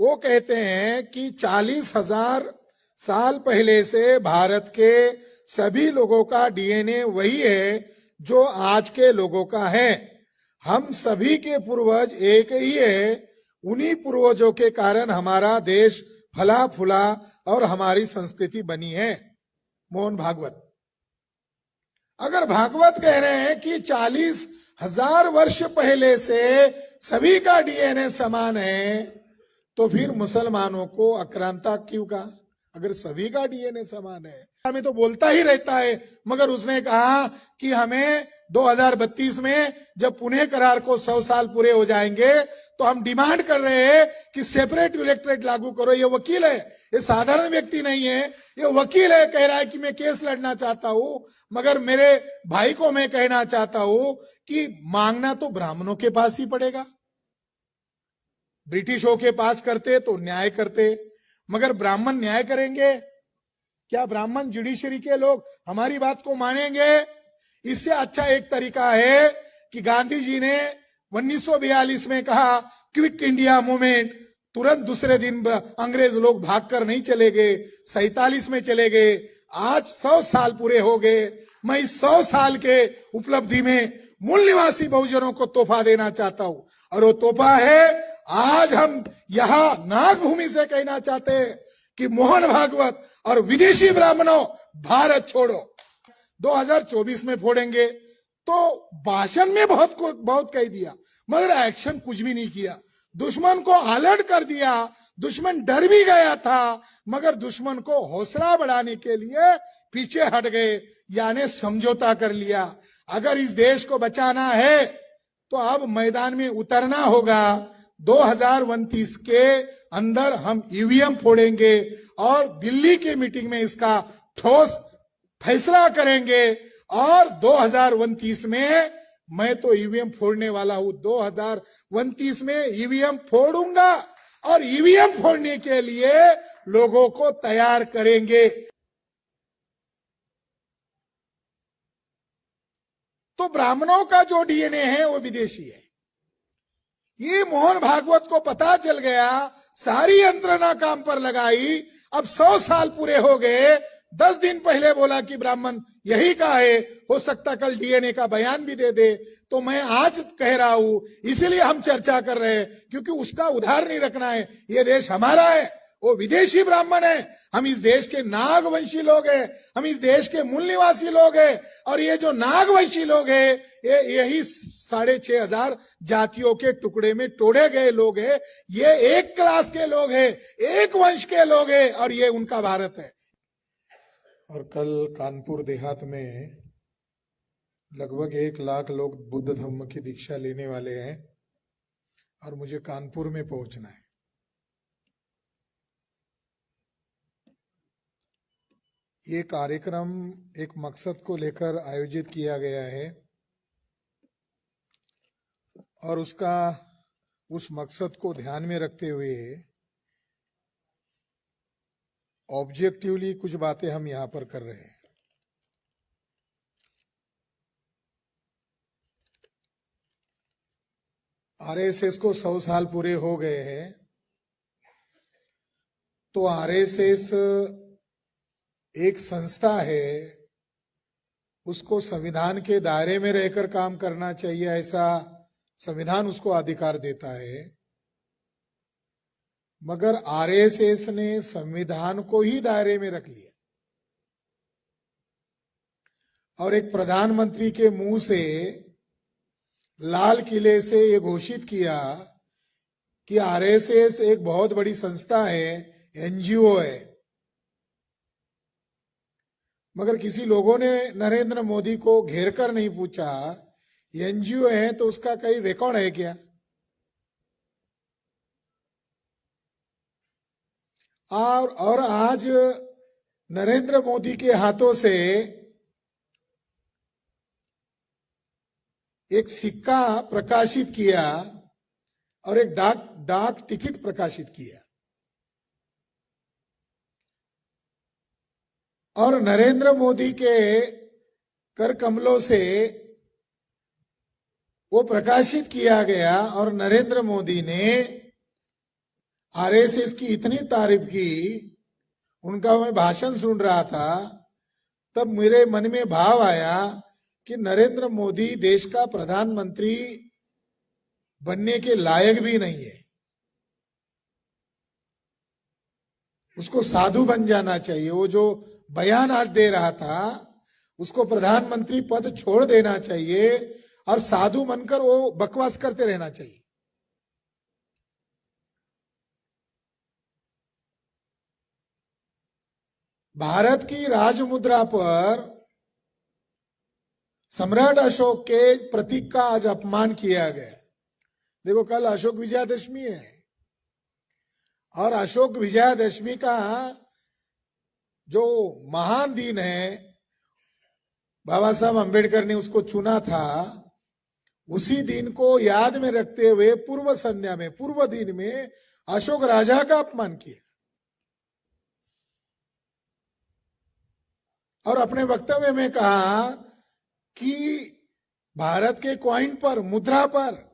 वो कहते हैं कि 40,000 साल पहले से भारत के सभी लोगों का डीएनए वही है जो आज के लोगों का है। हम सभी के पूर्वज एक ही है। उन्हीं पूर्वजों के कारण हमारा देश फला फूला और हमारी संस्कृति बनी है। मोहन भागवत। अगर भागवत कह रहे हैं कि 40,000 वर्ष पहले से सभी का डीएनए समान है, तो फिर मुसलमानों को आक्रांता क्यों कहा? अगर सभी का डीएनए समान है, हमें तो बोलता ही रहता है। मगर उसने कहा कि हमें 2032 में जब पुणे करार को 100 साल पूरे हो जाएंगे तो हम डिमांड कर रहे हैं कि सेपरेट इलेक्टोरेट लागू करो। ये वकील है, ये साधारण व्यक्ति नहीं है, ये वकील है। कह रहा है कि मैं केस लड़ना चाहता हूं, मगर मेरे भाई को मैं कहना चाहता हूं कि मांगना तो ब्राह्मणों के पास ही पड़ेगा। ब्रिटिशों के पास करते तो न्याय करते, मगर ब्राह्मण न्याय करेंगे क्या? ब्राह्मण जुडिशरी के लोग हमारी बात को मानेंगे? इससे अच्छा एक तरीका है कि गांधी जी ने 1942 में कहा क्विट इंडिया मूवमेंट, तुरंत दूसरे दिन अंग्रेज लोग भागकर नहीं चले गए, 47 में चले गए। आज 100 साल पूरे हो गए। मैं इस 100 साल के उपलब्धि में मूल निवासी बहुजनों को तोहफा देना चाहता हूं, और वो तोहफा है आज हम यहां नागभूमि से कहना चाहते हैं कि मोहन भागवत और विदेशी ब्राह्मणों, भारत छोड़ो। 2024 में फोड़ेंगे तो भाषण में बहुत कह दिया, मगर एक्शन कुछ भी नहीं किया। दुश्मन को अलर्ट कर दिया। दुश्मन डर भी गया था, मगर दुश्मन को हौसला बढ़ाने के लिए पीछे हट गए, यानी समझौता कर लिया। अगर इस देश को बचाना है तो अब मैदान में उतरना होगा। 2029 के अंदर हम ईवीएम फोड़ेंगे और दिल्ली की मीटिंग में इसका ठोस फैसला करेंगे। और 2029 में मैं तो ईवीएम फोड़ने वाला हूं। 2029 में ईवीएम फोड़ूंगा, और ईवीएम फोड़ने के लिए लोगों को तैयार करेंगे। तो ब्राह्मणों का जो डीएनए है वो विदेशी है। ये मोहन भागवत को पता चल गया, सारी यंत्रणा काम पर लगाई। अब 100 साल पूरे हो गए। 10 दिन पहले बोला कि ब्राह्मण यही का है, हो सकता कल डीएनए का बयान भी दे दे। तो मैं आज कह रहा हूं, इसीलिए हम चर्चा कर रहे हैं, क्योंकि उसका उधार नहीं रखना है। ये देश हमारा है, वो विदेशी ब्राह्मण है। हम इस देश के नागवंशी लोग हैं, हम इस देश के मूल निवासी लोग हैं। और ये जो नागवंशी लोग हैं, यही 6,500 जातियों के टुकड़े में तोड़े गए लोग हैं। ये एक क्लास के लोग हैं, एक वंश के लोग हैं, और ये उनका भारत है। और कल कानपुर देहात में लगभग 1 लाख लोग बुद्ध धर्म की दीक्षा लेने वाले हैं, और मुझे कानपुर में पहुंचना है। ये कार्यक्रम एक मकसद को लेकर आयोजित किया गया है, और उस मकसद को ध्यान में रखते हुए ऑब्जेक्टिवली कुछ बातें हम यहां पर कर रहे हैं। आरएसएस को 100 साल पूरे हो गए हैं, तो आरएसएस एक संस्था है, उसको संविधान के दायरे में रहकर काम करना चाहिए, ऐसा संविधान उसको अधिकार देता है। मगर आरएसएस ने संविधान को ही दायरे में रख लिया, और एक प्रधानमंत्री के मुंह से लाल किले से ये घोषित किया कि आरएसएस एक बहुत बड़ी संस्था है, एनजीओ है। मगर किसी लोगों ने नरेंद्र मोदी को घेरकर नहीं पूछा, एनजीओ है तो उसका कई रिकॉर्ड है क्या? और आज नरेंद्र मोदी के हाथों से एक सिक्का प्रकाशित किया और एक डाक टिकट प्रकाशित किया, और नरेंद्र मोदी के कर कमलों से वो प्रकाशित किया गया, और नरेंद्र मोदी ने आरएसएस की इतनी तारीफ की, उनका मैं भाषण सुन रहा था, तब मेरे मन में भाव आया कि नरेंद्र मोदी देश का प्रधानमंत्री बनने के लायक भी नहीं है, उसको साधु बन जाना चाहिए। वो जो बयान आज दे रहा था, उसको प्रधानमंत्री पद छोड़ देना चाहिए और साधु बनकर वो बकवास करते रहना चाहिए। भारत की राजमुद्रा पर सम्राट अशोक के प्रतीक का आज अपमान किया गया। देखो, कल अशोक विजयादशमी है और अशोक विजयादशमी का जो महान दिन है, बाबा साहब अंबेडकर ने उसको चुना था, उसी दिन को याद में रखते हुए पूर्व संध्या में, पूर्व दिन में अशोक राजा का अपमान किया और अपने वक्तव्य में कहा कि भारत के कॉइन पर, मुद्रा पर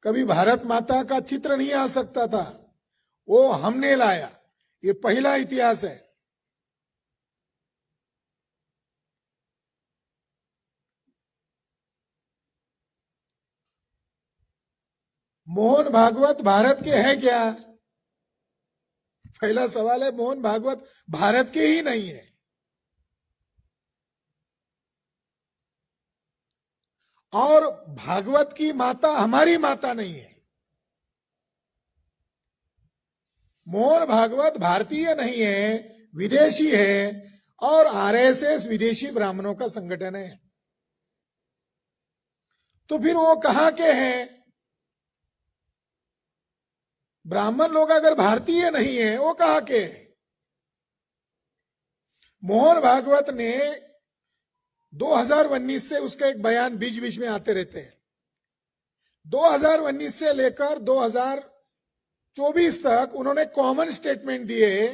कभी भारत माता का चित्र नहीं आ सकता था, वो हमने लाया, ये पहला इतिहास है। मोहन भागवत भारत के हैं क्या? पहला सवाल है, मोहन भागवत भारत के ही नहीं है। और भागवत की माता हमारी माता नहीं है। मोहन भागवत भारतीय नहीं है, विदेशी है, और आरएसएस विदेशी ब्राह्मणों का संगठन है। तो फिर वो कहां के हैं? ब्राह्मण लोग अगर भारतीय नहीं है, वो कहां के हैं? मोहन भागवत ने 2019 से, उसका एक बयान बीच बीच में आते रहते हैं, 2019 से लेकर 2024 तक उन्होंने कॉमन स्टेटमेंट दिए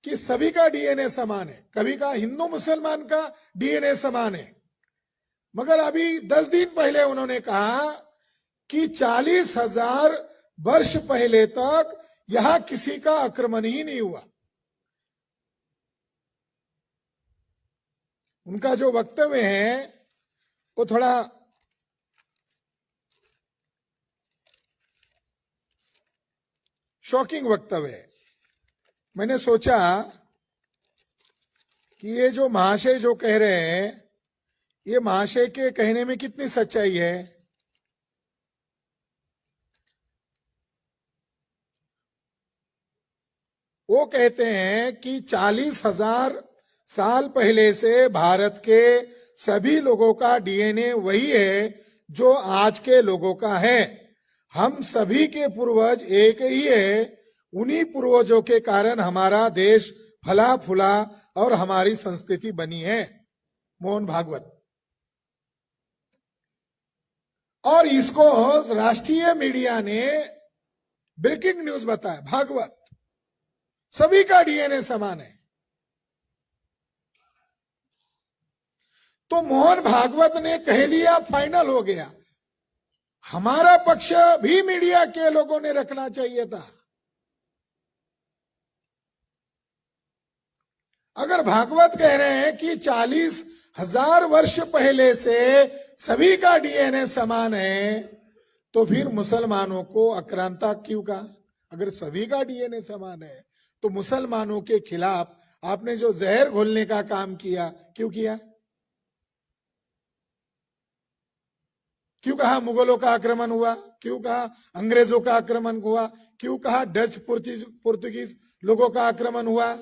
कि सभी का डीएनए समान है। कभी का हिंदू मुसलमान का डीएनए समान है, मगर अभी 10 दिन पहले उन्होंने कहा कि 40,000 वर्ष पहले तक यहां किसी का आक्रमण ही नहीं हुआ। उनका जो वक्तव्य है वो थोड़ा शॉकिंग वक्तव्य है। मैंने सोचा कि ये जो महाशय जो कह रहे हैं, ये महाशय के कहने में कितनी सच्चाई है। वो कहते हैं कि 40,000 साल पहले से भारत के सभी लोगों का डीएनए वही है जो आज के लोगों का है। हम सभी के पूर्वज एक ही है। उन्हीं पूर्वजों के कारण हमारा देश फला फूला और हमारी संस्कृति बनी है। मोहन भागवत। और इसको राष्ट्रीय मीडिया ने ब्रेकिंग न्यूज बताया। भागवत सभी का डीएनए समान है। तो मोहन भागवत ने कह दिया, फाइनल हो गया। हमारा पक्ष भी मीडिया के लोगों ने रखना चाहिए था। अगर भागवत कह रहे हैं कि 40,000 वर्ष पहले से सभी का डीएनए समान है, तो फिर मुसलमानों को आक्रांता क्यों कहा? अगर सभी का डीएनए समान है तो मुसलमानों के खिलाफ आपने जो जहर घोलने का काम किया, क्यों किया? क्यों कहा मुगलों का आक्रमण हुआ? क्यों कहा अंग्रेजों का आक्रमण हुआ? क्यों कहा डच पुर्तगीज लोगों का आक्रमण हुआ?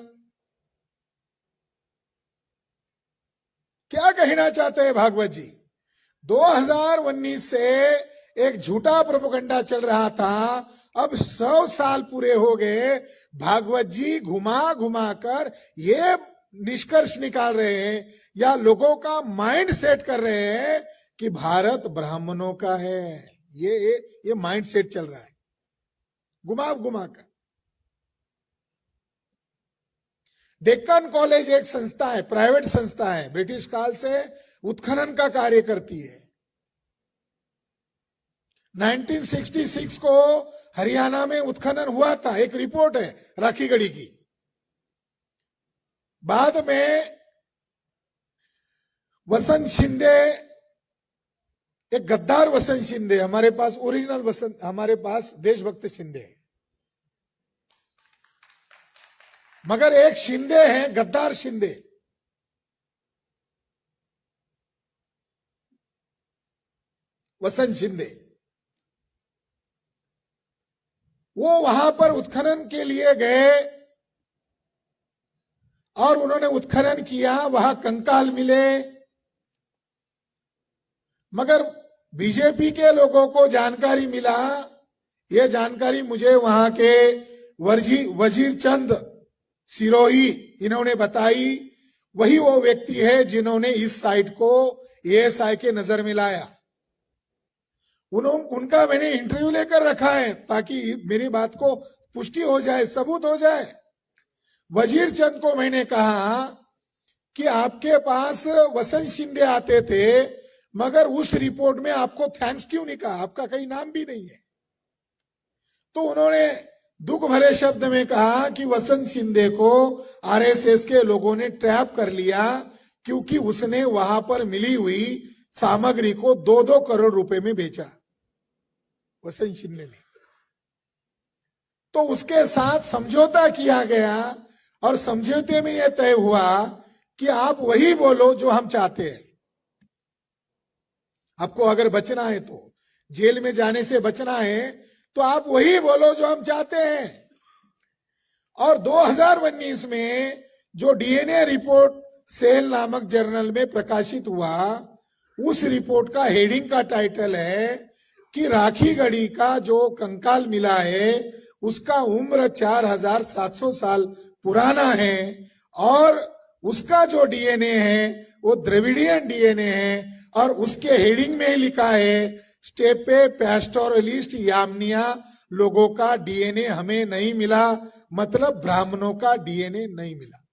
क्या कहना चाहते हैं भागवत जी? 2019 से एक झूठा प्रोपेगेंडा चल रहा था, अब 100 साल पूरे हो गए। भागवत जी घुमा घुमा कर ये निष्कर्ष निकाल रहे हैं या लोगों का माइंड सेट कर रहे हैं कि भारत ब्राह्मणों का है। ये माइंड सेट चल रहा है घुमा घुमा कर। डेक्कन कॉलेज एक संस्था है, प्राइवेट संस्था है, ब्रिटिश काल से उत्खनन का कार्य करती है। 1966 को हरियाणा में उत्खनन हुआ था, एक रिपोर्ट है राखीगढ़ी की। बाद में वसंत शिंदे, एक गद्दार वसंत शिंदे, हमारे पास ओरिजिनल वसंत, हमारे पास देशभक्त शिंदे है, मगर एक शिंदे है गद्दार शिंदे। वसंत शिंदे, वो वहां पर उत्खनन के लिए गए और उन्होंने उत्खनन किया, वहां कंकाल मिले, मगर बीजेपी के लोगों को जानकारी मिला, यह जानकारी मुझे वहां के वजीर चंद सिरोही इन्होंने बताई, वही वो व्यक्ति है जिन्होंने इस साइट को एएसआई के नजर में लाया। उनका मैंने इंटरव्यू लेकर रखा है ताकि मेरी बात को पुष्टि हो जाए, सबूत हो जाए। वजीर चंद को मैंने कहा कि आपके पास वसंत शिंदे आते थे, मगर उस रिपोर्ट में आपको थैंक्स क्यों नहीं कहा, आपका कहीं नाम भी नहीं है। तो उन्होंने दुख भरे शब्द में कहा कि वसंत शिंदे को आरएसएस के लोगों ने ट्रैप कर लिया, क्योंकि उसने वहां पर मिली हुई सामग्री को 2-2 करोड़ रुपए में बेचा, वसंत शिंदे ने। तो उसके साथ समझौता किया गया और समझौते में यह तय हुआ कि आप वही बोलो जो हम चाहते हैं। आपको अगर बचना है, तो जेल में जाने से बचना है, तो आप वही बोलो जो हम चाहते हैं। और 2019 में जो डीएनए रिपोर्ट सेल नामक जर्नल में प्रकाशित हुआ, उस रिपोर्ट का हेडिंग का टाइटल है कि राखीगढ़ी का जो कंकाल मिला है उसका उम्र 4700 साल पुराना है और उसका जो डीएनए है वो द्रविडियन डीएनए है। और उसके हेडिंग में ही लिखा है, स्टेपे पैस्टोरलिस्ट यामनिया लोगों का डीएनए हमें नहीं मिला, मतलब ब्राह्मणों का डीएनए नहीं मिला।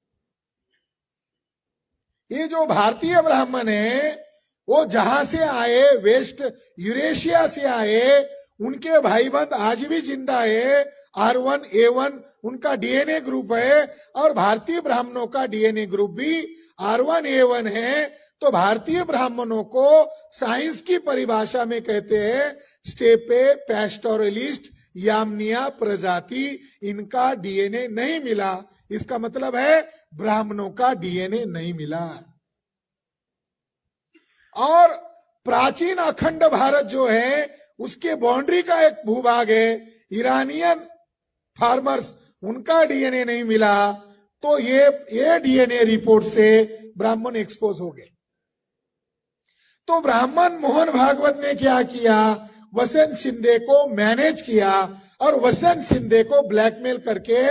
ये जो भारतीय ब्राह्मण है वो जहां से आए, वेस्ट यूरेशिया से आए, उनके भाईबंद आज भी जिंदा है। R1A1 उनका डीएनए ग्रुप है और भारतीय ब्राह्मणों का डीएनए ग्रुप भी R1A1 है। तो भारतीय ब्राह्मणों को साइंस की परिभाषा में कहते हैं स्टेपे पैस्टोरलिस्ट यामनिया प्रजाति, इनका डीएनए नहीं मिला। इसका मतलब है ब्राह्मणों का डीएनए नहीं मिला। और प्राचीन अखंड भारत जो है उसके बाउंड्री का एक भूभाग है, ईरानियन फार्मर्स, उनका डीएनए नहीं मिला। तो ये डीएनए रिपोर्ट से ब्राह्मण एक्सपोज हो गए। तो ब्राह्मण मोहन भागवत ने क्या किया, वसंत शिंदे को मैनेज किया और वसंत शिंदे को ब्लैकमेल करके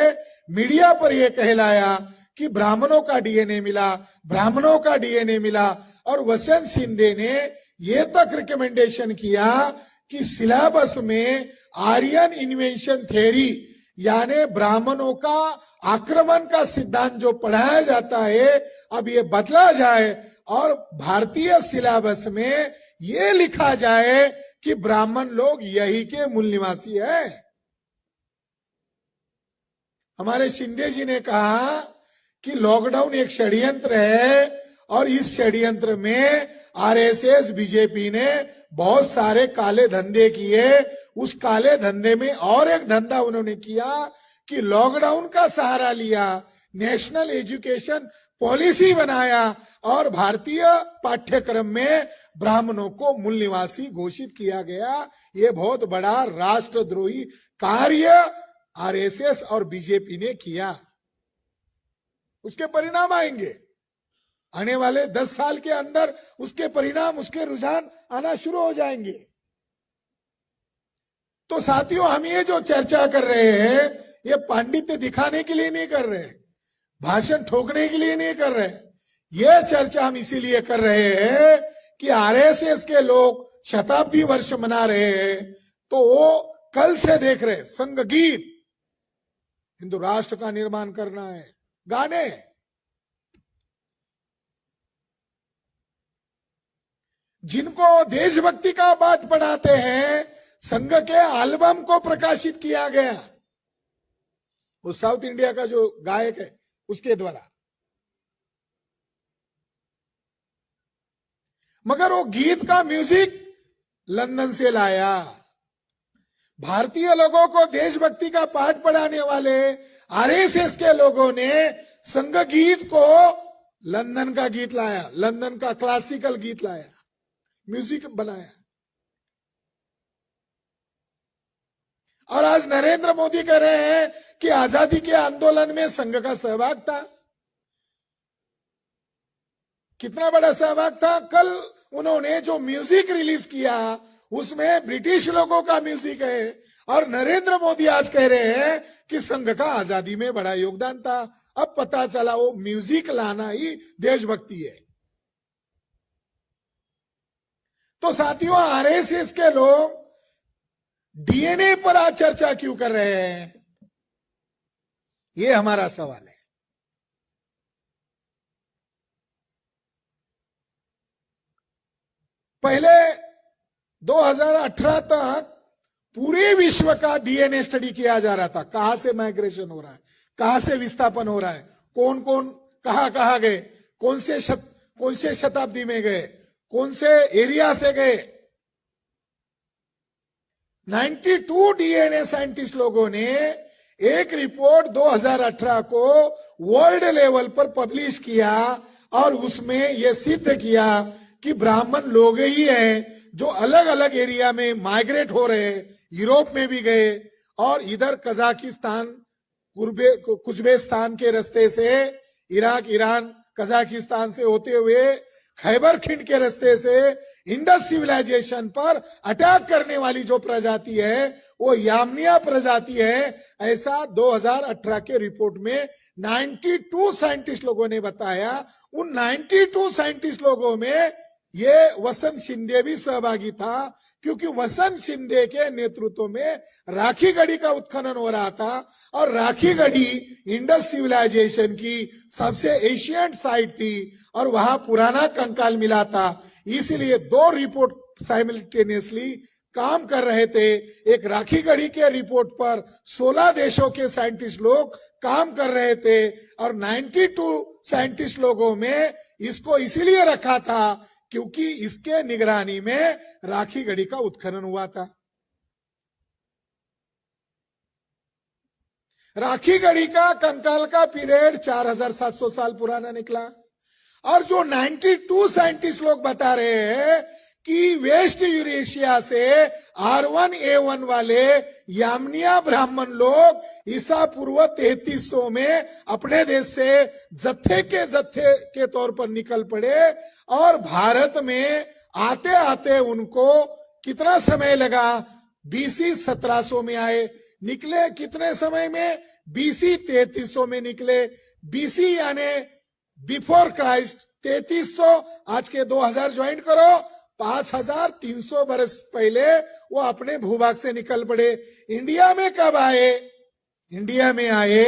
मीडिया पर यह कहलाया कि ब्राह्मणों का डीएनए मिला, ब्राह्मणों का डीएनए मिला। और वसंत शिंदे ने यह तक रिकमेंडेशन किया कि सिलेबस में आर्यन इन्वेंशन थ्योरी यानी ब्राह्मणों का आक्रमण का सिद्धांत जो पढ़ाया जाता है, अब ये बदला जाए और भारतीय सिलेबस में ये लिखा जाए कि ब्राह्मण लोग यही के मूल निवासी है। हमारे शिंदे जी ने कहा कि लॉकडाउन एक षड्यंत्र है और इस षड्यंत्र में आरएसएस बीजेपी ने बहुत सारे काले धंधे किए। उस काले धंधे में और एक धंधा उन्होंने किया कि लॉकडाउन का सहारा लिया, नेशनल एजुकेशन पॉलिसी बनाया और भारतीय पाठ्यक्रम में ब्राह्मणों को मूल निवासी घोषित किया गया। यह बहुत बड़ा राष्ट्रद्रोही कार्य आरएसएस और बीजेपी ने किया। उसके परिणाम आएंगे आने वाले 10 साल के अंदर, उसके परिणाम, उसके रुझान आना शुरू हो जाएंगे। तो साथियों, हम ये जो चर्चा कर रहे हैं ये पांडित्य दिखाने के लिए नहीं कर रहे, भाषण ठोकने के लिए नहीं कर रहे। ये चर्चा हम इसीलिए कर रहे हैं कि आरएसएस के लोग शताब्दी वर्ष मना रहे हैं, तो वो कल से देख रहे संघ गीत, हिंदू राष्ट्र का निर्माण करना है, गाने, जिनको देशभक्ति का पाठ पढ़ाते हैं, संघ के एल्बम को प्रकाशित किया गया, वो साउथ इंडिया का जो गायक है उसके द्वारा। मगर वो गीत का म्यूजिक लंदन से लाया। भारतीय लोगों को देशभक्ति का पाठ पढ़ाने वाले आरएसएस के लोगों ने संघ गीत को लंदन का गीत लाया, लंदन का क्लासिकल गीत लाया, म्यूजिक बनाया। और आज नरेंद्र मोदी कह रहे हैं कि आजादी के आंदोलन में संघ का सहभाग था। कितना बड़ा सहभाग था? कल उन्होंने जो म्यूजिक रिलीज किया उसमें ब्रिटिश लोगों का म्यूजिक है, और नरेंद्र मोदी आज कह रहे हैं कि संघ का आजादी में बड़ा योगदान था। अब पता चला वो म्यूजिक लाना ही देशभक्ति है। तो साथियों, आरएसएस के लोग डीएनए पर आज चर्चा क्यों कर रहे हैं? ये हमारा सवाल है। पहले 2018 तक पूरे विश्व का डीएनए स्टडी किया जा रहा था। कहां से माइग्रेशन हो रहा है, कहां से विस्थापन हो रहा है, कौन कौन कहां गए, कौन से शताब्दी में गए, कौन से एरिया से गए। 92 डीएनए साइंटिस्ट लोगों ने एक रिपोर्ट 2018 को वर्ल्ड लेवल पर पब्लिश किया, और उसमें यह सिद्ध किया कि ब्राह्मण लोग ही हैं जो अलग अलग एरिया में माइग्रेट हो रहे हैं। यूरोप में भी गए, और इधर कजाकिस्तान, कुर्बेस्तान के रास्ते से इराक, ईरान, कजाकिस्तान से होते हुए खैबर खिंड के रास्ते से इंडस सिविलाइजेशन पर अटैक करने वाली जो प्रजाति है वो यामनिया प्रजाति है। ऐसा 2018 के रिपोर्ट में 92 साइंटिस्ट लोगों ने बताया। उन 92 साइंटिस्ट लोगों में ये वसंत शिंदे भी सहभागी था, क्योंकि वसंत शिंदे के नेतृत्व में राखी गढ़ी का उत्खनन हो रहा था, और राखी गढ़ी इंडस सिविलाइजेशन की सबसे एशियंट साइट थी, और वहां पुराना कंकाल मिला था। इसलिए 2 रिपोर्ट साइमल्टेनियसली काम कर रहे थे। एक राखी गढ़ी के रिपोर्ट पर 16 देशों के साइंटिस्ट लोग काम कर रहे थे, और 92 साइंटिस्ट लोगों में इसको इसीलिए रखा था क्योंकि इसके निगरानी में राखी गढ़ी का उत्खनन हुआ था। राखी गढ़ी का कंकाल का पीरियड 4700 साल पुराना निकला, और जो 92 साइंटिस्ट लोग बता रहे हैं कि वेस्ट यूरेशिया से R1A1 वाले यामनिया ब्राह्मण लोग ईसा पूर्व 3300 में अपने देश से जत्थे के तौर पर निकल पड़े, और भारत में आते आते उनको कितना समय लगा? BC 1700 में आए, निकले कितने समय में? BC 3300 में निकले। BC यानी बिफोर क्राइस्ट 3300, आज के 2000 ज्वाइन करो, 5300 बरस पहले वो अपने भूभाग से निकल पड़े। इंडिया में कब आए? इंडिया में आए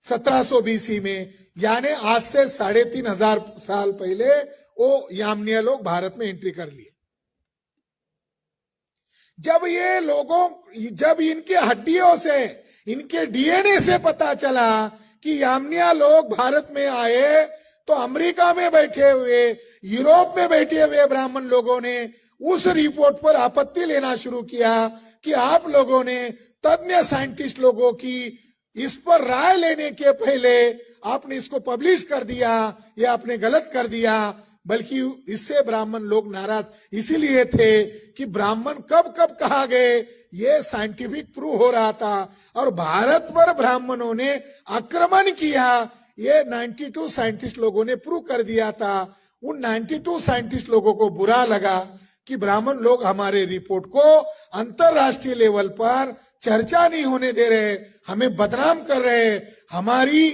1700 BC में, यानी आज से 3500 साल पहले वो यामनिया लोग भारत में एंट्री कर लिए। जब इनके हड्डियों से, इनके डीएनए से पता चला कि यामनिया लोग भारत में आए, तो अमेरिका में बैठे हुए, यूरोप में बैठे हुए ब्राह्मण लोगों ने उस रिपोर्ट पर आपत्ति लेना शुरू किया कि आप लोगों ने, तज्ञ साइंटिस्ट लोगों की इस पर राय लेने के पहले आपने इसको पब्लिश कर दिया, ये आपने गलत कर दिया। बल्कि इससे ब्राह्मण लोग नाराज इसीलिए थे कि ब्राह्मण कब कब कहा गए ये साइंटिफिक प्रूव हो रहा था, और भारत पर ब्राह्मणों ने आक्रमण किया, ये 92 साइंटिस्ट लोगों ने प्रूव कर दिया था। उन 92 साइंटिस्ट लोगों को बुरा लगा कि ब्राह्मण लोग हमारे रिपोर्ट को अंतरराष्ट्रीय लेवल पर चर्चा नहीं होने दे रहे, हमें बदनाम कर रहे, हमारी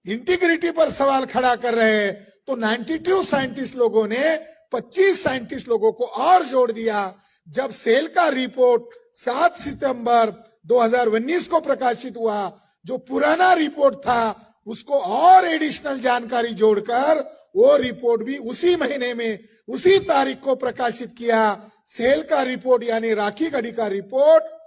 इंटीग्रिटी पर सवाल खड़ा कर रहे। तो 92 साइंटिस्ट लोगों ने 25 साइंटिस्ट लोगों को और जोड़ दिया। जब सेल का रिपोर्ट 7 सितंबर 2019 को प्रकाशित हुआ, जो पुराना रिपोर्ट था उसको और एडिशनल जानकारी जोड़कर वो रिपोर्ट भी उसी महीने में, उसी तारीख को प्रकाशित किया। सेल का रिपोर्ट यानी राखी गढ़ी का रिपोर्ट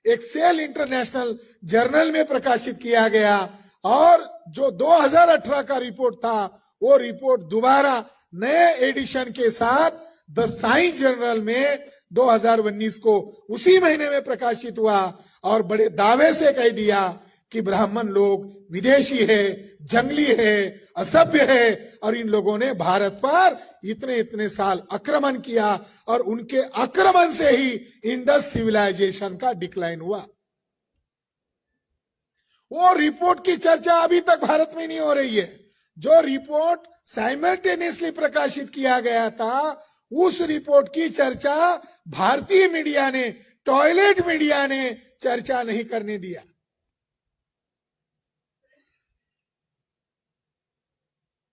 एक सेल इंटरनेशनल जर्नल में प्रकाशित किया गया और जो 2018 का रिपोर्ट था वो रिपोर्ट दोबारा नए एडिशन के साथ द साइंस जर्नल में 2019 को उसी महीने में प्रकाशित हुआ और बड़े दावे से कह दिया कि ब्राह्मण लोग विदेशी है, जंगली है, असभ्य है और इन लोगों ने भारत पर इतने इतने साल आक्रमण किया और उनके आक्रमण से ही इंडस सिविलाइजेशन का डिक्लाइन हुआ। वो रिपोर्ट की चर्चा अभी तक भारत में नहीं हो रही है। जो रिपोर्ट साइमल्टेनियसली प्रकाशित किया गया था उस रिपोर्ट की चर्चा भारतीय मीडिया ने, टॉयलेट मीडिया ने चर्चा नहीं करने दिया।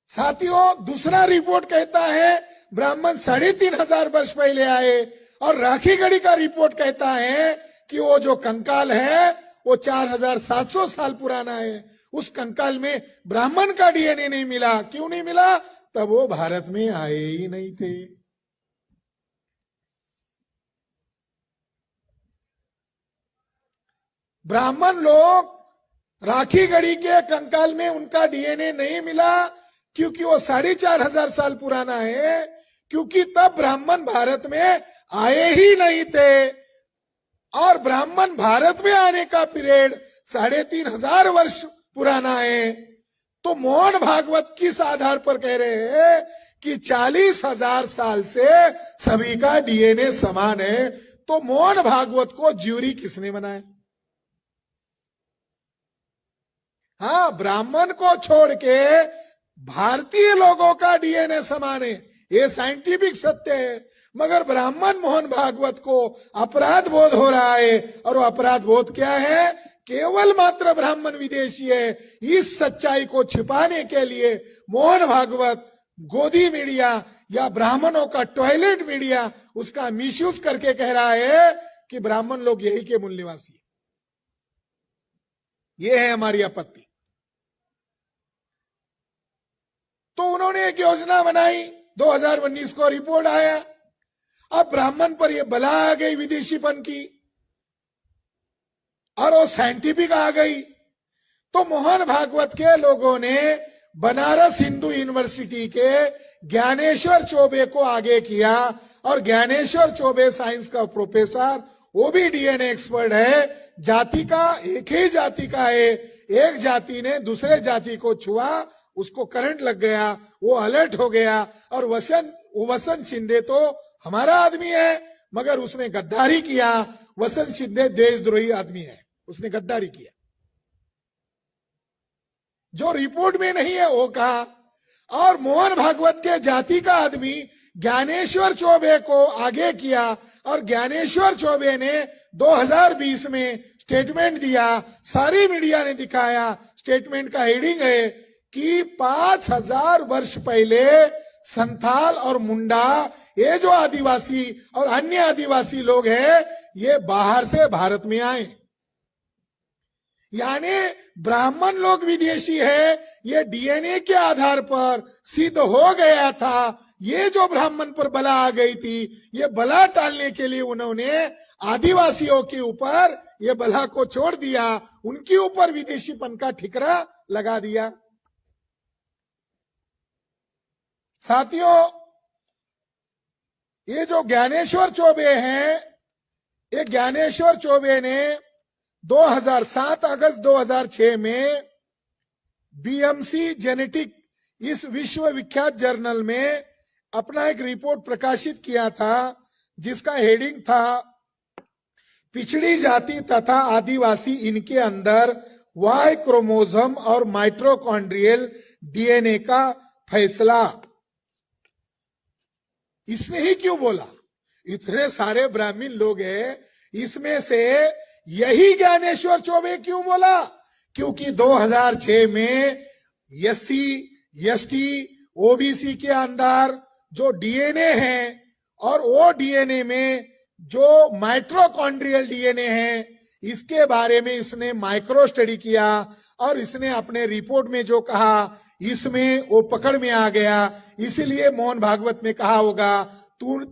साथियों, दूसरा रिपोर्ट कहता है ब्राह्मण 3500 वर्ष पहले आए और राखी गढ़ी का रिपोर्ट कहता है कि वो जो कंकाल है वो 4700 साल पुराना है। उस कंकाल में ब्राह्मण का डीएनए नहीं मिला। क्यों नहीं मिला? तब वो भारत में आए ही नहीं थे। ब्राह्मण लोग राखी गढ़ी के कंकाल में उनका डीएनए नहीं मिला क्योंकि वो 4500 साल पुराना है, क्योंकि तब ब्राह्मण भारत में आए ही नहीं थे और ब्राह्मण भारत में आने का पीरियड 3500 वर्ष पुराना है। तो मोहन भागवत किस आधार पर कह रहे हैं कि 40,000 साल से सभी का डीएनए समान है? तो मोहन भागवत को ज्यूरी किसने बनाया? हाँ, ब्राह्मण को छोड़ के भारतीय लोगों का डीएनए समान है, ये साइंटिफिक सत्य है। मगर ब्राह्मण मोहन भागवत को अपराध बोध हो रहा है और वो अपराध बोध क्या है? केवल मात्र ब्राह्मण विदेशी है। इस सच्चाई को छिपाने के लिए मोहन भागवत गोदी मीडिया या ब्राह्मणों का टॉयलेट मीडिया उसका मिसयूज करके कह रहा है कि ब्राह्मण लोग यही के मूल निवासी है। ये है हमारी आपत्ति। तो उन्होंने एक योजना बनाई, 2019 को रिपोर्ट आया। अब ब्राह्मण पर यह बला आ गई विदेशीपन की और वो साइंटिफिक आ गई। तो मोहन भागवत के लोगों ने बनारस हिंदू यूनिवर्सिटी के ज्ञानेश्वर चौबे को आगे किया और ज्ञानेश्वर चौबे साइंस का प्रोफेसर, वो भी डीएनए एक्सपर्ट है। जाति का एक ही जाति का है, एक जाति ने दूसरे जाति को छुआ, उसको करंट लग गया, वो अलर्ट हो गया। और वसंत शिंदे तो हमारा आदमी है मगर उसने गद्दारी किया। वसंत शिंदे देशद्रोही आदमी है, उसने गद्दारी किया। जो रिपोर्ट में नहीं है वो कहा। और मोहन भागवत के जाति का आदमी ज्ञानेश्वर चौबे को आगे किया और ज्ञानेश्वर चौबे ने 2020 में स्टेटमेंट दिया। सारी मीडिया ने दिखाया। स्टेटमेंट का हेडिंग है कि 5000 वर्ष पहले संथाल और मुंडा, ये जो आदिवासी और अन्य आदिवासी लोग हैं, ये बाहर से भारत में आए। यानी ब्राह्मण लोग विदेशी है, ये डीएनए के आधार पर सिद्ध हो गया था। ये जो ब्राह्मण पर बला आ गई थी, ये बला टालने के लिए उन्होंने आदिवासियों के ऊपर ये बला को छोड़ दिया, उनके ऊपर विदेशीपन का ठिकरा लगा दिया। साथियों, ये जो ज्ञानेश्वर चौबे हैं, ये ज्ञानेश्वर चौबे ने 2007 अगस्त 2006 में बीएमसी जेनेटिक इस विश्व विख्यात जर्नल में अपना एक रिपोर्ट प्रकाशित किया था जिसका हेडिंग था पिछड़ी जाति तथा आदिवासी, इनके अंदर वाई क्रोमोसोम और माइटोकॉन्ड्रियल डीएनए का फैसला। इसने ही क्यों बोला? इतने सारे ब्राह्मण लोग हैं, इसमें से यही ज्ञानेश्वर चौबे क्यों बोला? क्योंकि 2006 में एससी, एसटी, ओबीसी के अंदर जो डीएनए है और वो डीएनए में जो माइटोकॉन्ड्रियल डीएनए है, इसके बारे में इसने माइक्रो स्टडी किया और इसने अपने रिपोर्ट में जो कहा, इसमें वो पकड़ में आ गया। इसीलिए मोहन भागवत ने कहा होगा,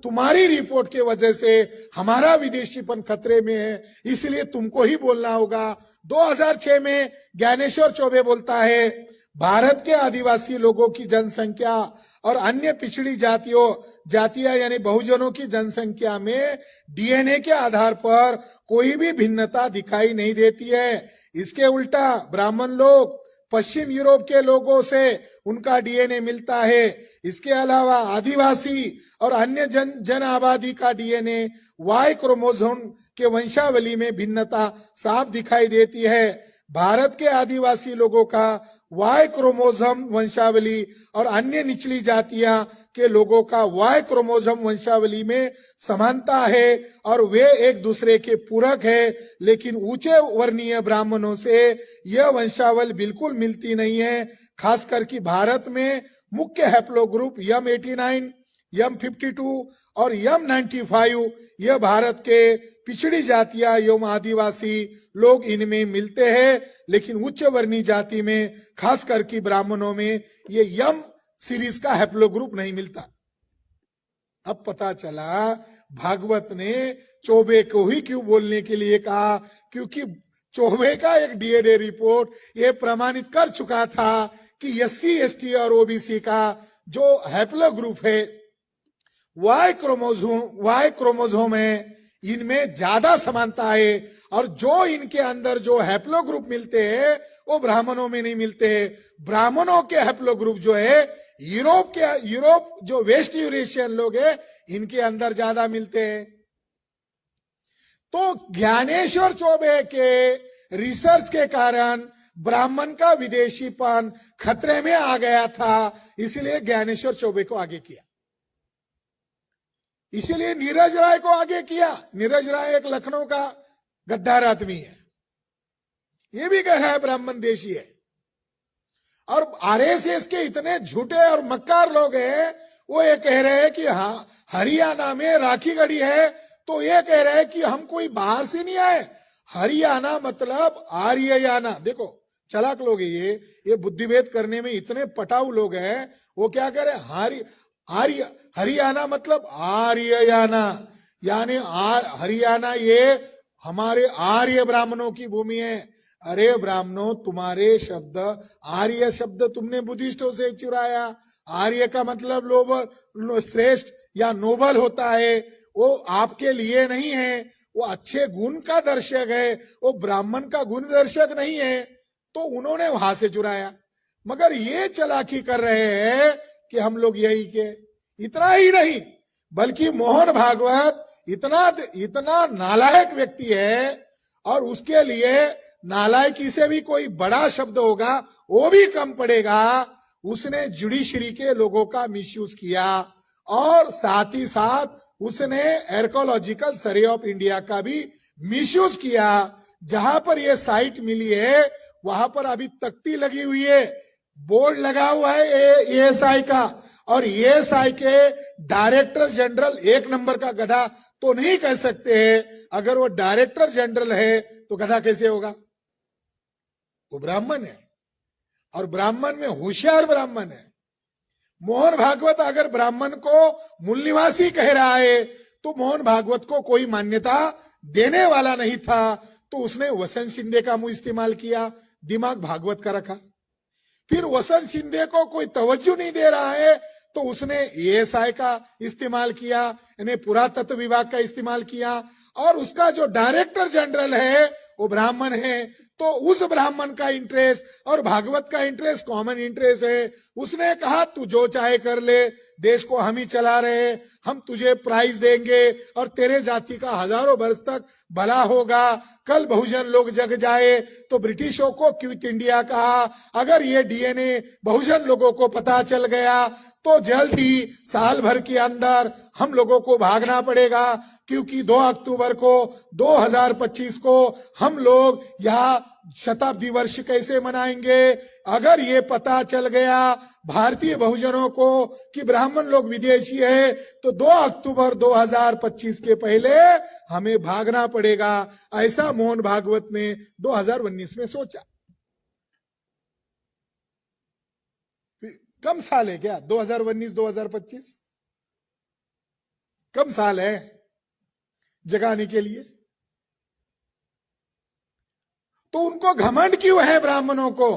तुम्हारी रिपोर्ट के वजह से हमारा विदेशीपन खतरे में है, इसलिए तुमको ही बोलना होगा। 2006 में ज्ञानेश्वर चौबे बोलता है, भारत के आदिवासी लोगों की जनसंख्या और अन्य पिछड़ी जातियां यानी बहुजनों की जनसंख्या में डीएनए के आधार पर कोई भी भिन्नता दिखाई नहीं देती है। इसके उल्टा ब्राह्मण लोग पश्चिम यूरोप के लोगों से उनका डीएनए मिलता है। इसके अलावा आदिवासी और अन्य जन आबादी का डीएनए वाई क्रोमोसोम के वंशावली में भिन्नता साफ दिखाई देती है। भारत के आदिवासी लोगों का वाई क्रोमोसोम वंशावली और अन्य निचली जातियां के लोगों का वाई क्रोमोसोम वंशावली में समानता है और वे एक दूसरे के पूरक है, लेकिन ऊंचे वर्णीय ब्राह्मणों से यह वंशावल बिल्कुल मिलती नहीं है। खासकर कि भारत में मुख्य हैप्लोग्रुप M89, M52 और M95 यह भारत के पिछड़ी जातियां एवं आदिवासी लोग इनमें मिलते हैं, लेकिन उच्च वर्णीय जाति में खासकर कि ब्राह्मणों में ये M सीरीज का हैप्लोग्रुप नहीं मिलता। अब पता चला भागवत ने चौबे को ही क्यों बोलने के लिए कहा, क्योंकि चौबे का एक डीएनए रिपोर्ट ये प्रमाणित कर चुका था कि SC ST और OBC का जो हैप्लोग्रुप है वाई क्रोमोसोम है, इनमें ज्यादा समानता है और जो इनके अंदर जो हैप्लोग्रुप मिलते हैं वो ब्राह्मणों में नहीं मिलते हैं। ब्राह्मणों के हैप्लोग्रुप जो है यूरोप जो वेस्ट यूरेशियन लोग हैं इनके अंदर ज्यादा मिलते हैं। तो ज्ञानेश्वर चौबे के रिसर्च के कारण ब्राह्मण का विदेशीपन खतरे में आ गया था, इसलिए ज्ञानेश्वर चौबे को आगे किया, इसीलिए नीरज राय को आगे किया। नीरज राय एक लखनऊ का गद्दार आदमी है, ये भी कह रहा है ब्राह्मण देशी है। और आरएसएस के इतने झूठे और मक्कार लोग हैं, वो ये कह रहे हैं कि हाँ हरियाणा में राखी गढ़ी है, तो ये कह रहे हैं कि हम कोई बाहर से नहीं आए। हरियाणा मतलब आर्ययाना। देखो चालाक लोग है ये बुद्धिभेद करने में इतने पटाऊ लोग हैं। वो क्या कह रहे हैं, हरियाणा मतलब आर्ययाना, यानी हरियाणा ये हमारे आर्य ब्राह्मणों की भूमि है। अरे ब्राह्मणों, तुम्हारे शब्द आर्य शब्द तुमने बुद्धिस्टों से चुराया। आर्य का मतलब नोबल, श्रेष्ठ या नोबल होता है, वो आपके लिए नहीं है, वो अच्छे गुण का दर्शक है, वो ब्राह्मण का गुण दर्शक नहीं है, तो उन्होंने वहां से चुराया। मगर ये चालाकी कर रहे हैं कि हम लोग यही के। इतना ही नहीं बल्कि मोहन भागवत इतना नालायक व्यक्ति है, और उसके लिए नालायकी से भी कोई बड़ा शब्द होगा वो भी कम पड़ेगा। उसने जुडिशरी के लोगों का मिसयूज किया और साथ ही साथ उसने आर्कियोलॉजिकल सर्वे ऑफ इंडिया का भी मिसयूज किया। जहां पर ये साइट मिली है वहां पर अभी तख्ती लगी हुई है, बोर्ड लगा हुआ है एएसआई का, और एएसआई के डायरेक्टर जनरल एक नंबर का गधा तो नहीं कह सकते हैं। अगर वो डायरेक्टर जनरल है तो गधा कैसे होगा? वो ब्राह्मण है, और ब्राह्मण में होशियार ब्राह्मण है। मोहन भागवत अगर ब्राह्मण को मूल निवासी कह रहा है तो मोहन भागवत को कोई मान्यता देने वाला नहीं था, तो उसने वसंत शिंदे का मुंह इस्तेमाल किया, दिमाग भागवत का रखा। फिर वसंत शिंदे को कोई तवज्जो नहीं दे रहा है तो उसने एएसआई का इस्तेमाल किया, यानी पुरातत्व विभाग का इस्तेमाल किया, और उसका जो डायरेक्टर जनरल है वो ब्राह्मण है, तो उस ब्राह्मण का इंटरेस्ट और भागवत का इंटरेस्ट कॉमन इंटरेस्ट है। उसने कहा तू जो चाहे कर ले, देश को हम ही चला रहे, हम तुझे प्राइज देंगे और तेरे जाति का हजारों वर्ष तक भला होगा। कल बहुजन लोग जग जाए तो ब्रिटिशों को क्विट इंडिया कहा। अगर ये डीएनए बहुजन लोगों को पता चल गया तो जल्द ही साल भर के अंदर हम लोगों को भागना पड़ेगा, क्योंकि 2 अक्टूबर को 2025 को हम लोग यहाँ शताब्दी वर्ष कैसे मनाएंगे। अगर ये पता चल गया भारतीय बहुजनों को कि ब्राह्मण लोग विदेशी है तो 2 अक्टूबर 2025 के पहले हमें भागना पड़ेगा। ऐसा मोहन भागवत ने 2019 में सोचा। कम साल है क्या 2019 2025? कम साल है जगाने के लिए। तो उनको घमंड क्यों है ब्राह्मणों को?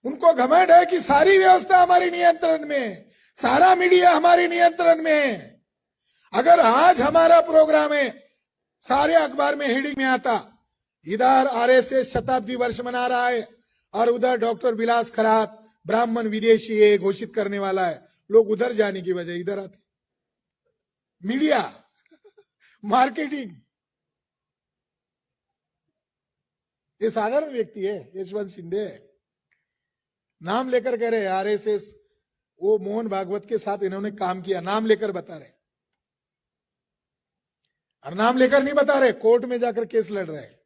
उनको घमंड है कि सारी व्यवस्था हमारे नियंत्रण में, सारा मीडिया हमारे नियंत्रण में। अगर आज हमारा प्रोग्राम है, सारे अखबार में हेडिंग में आता, इधर आरएसएस शताब्दी वर्ष मना रहा है और उधर डॉक्टर विलास खरात ब्राह्मण विदेशी है घोषित करने वाला है, लोग उधर जाने की बजाय इधर आते। Media, marketing. ये साधारण व्यक्ति है, यशवंत सिंधे नाम लेकर कह रहे आरएसएस, वो मोहन भागवत के साथ इन्होंने काम किया, नाम लेकर बता रहे। और नाम लेकर नहीं बता रहे, कोर्ट में जाकर केस लड़ रहे हैं।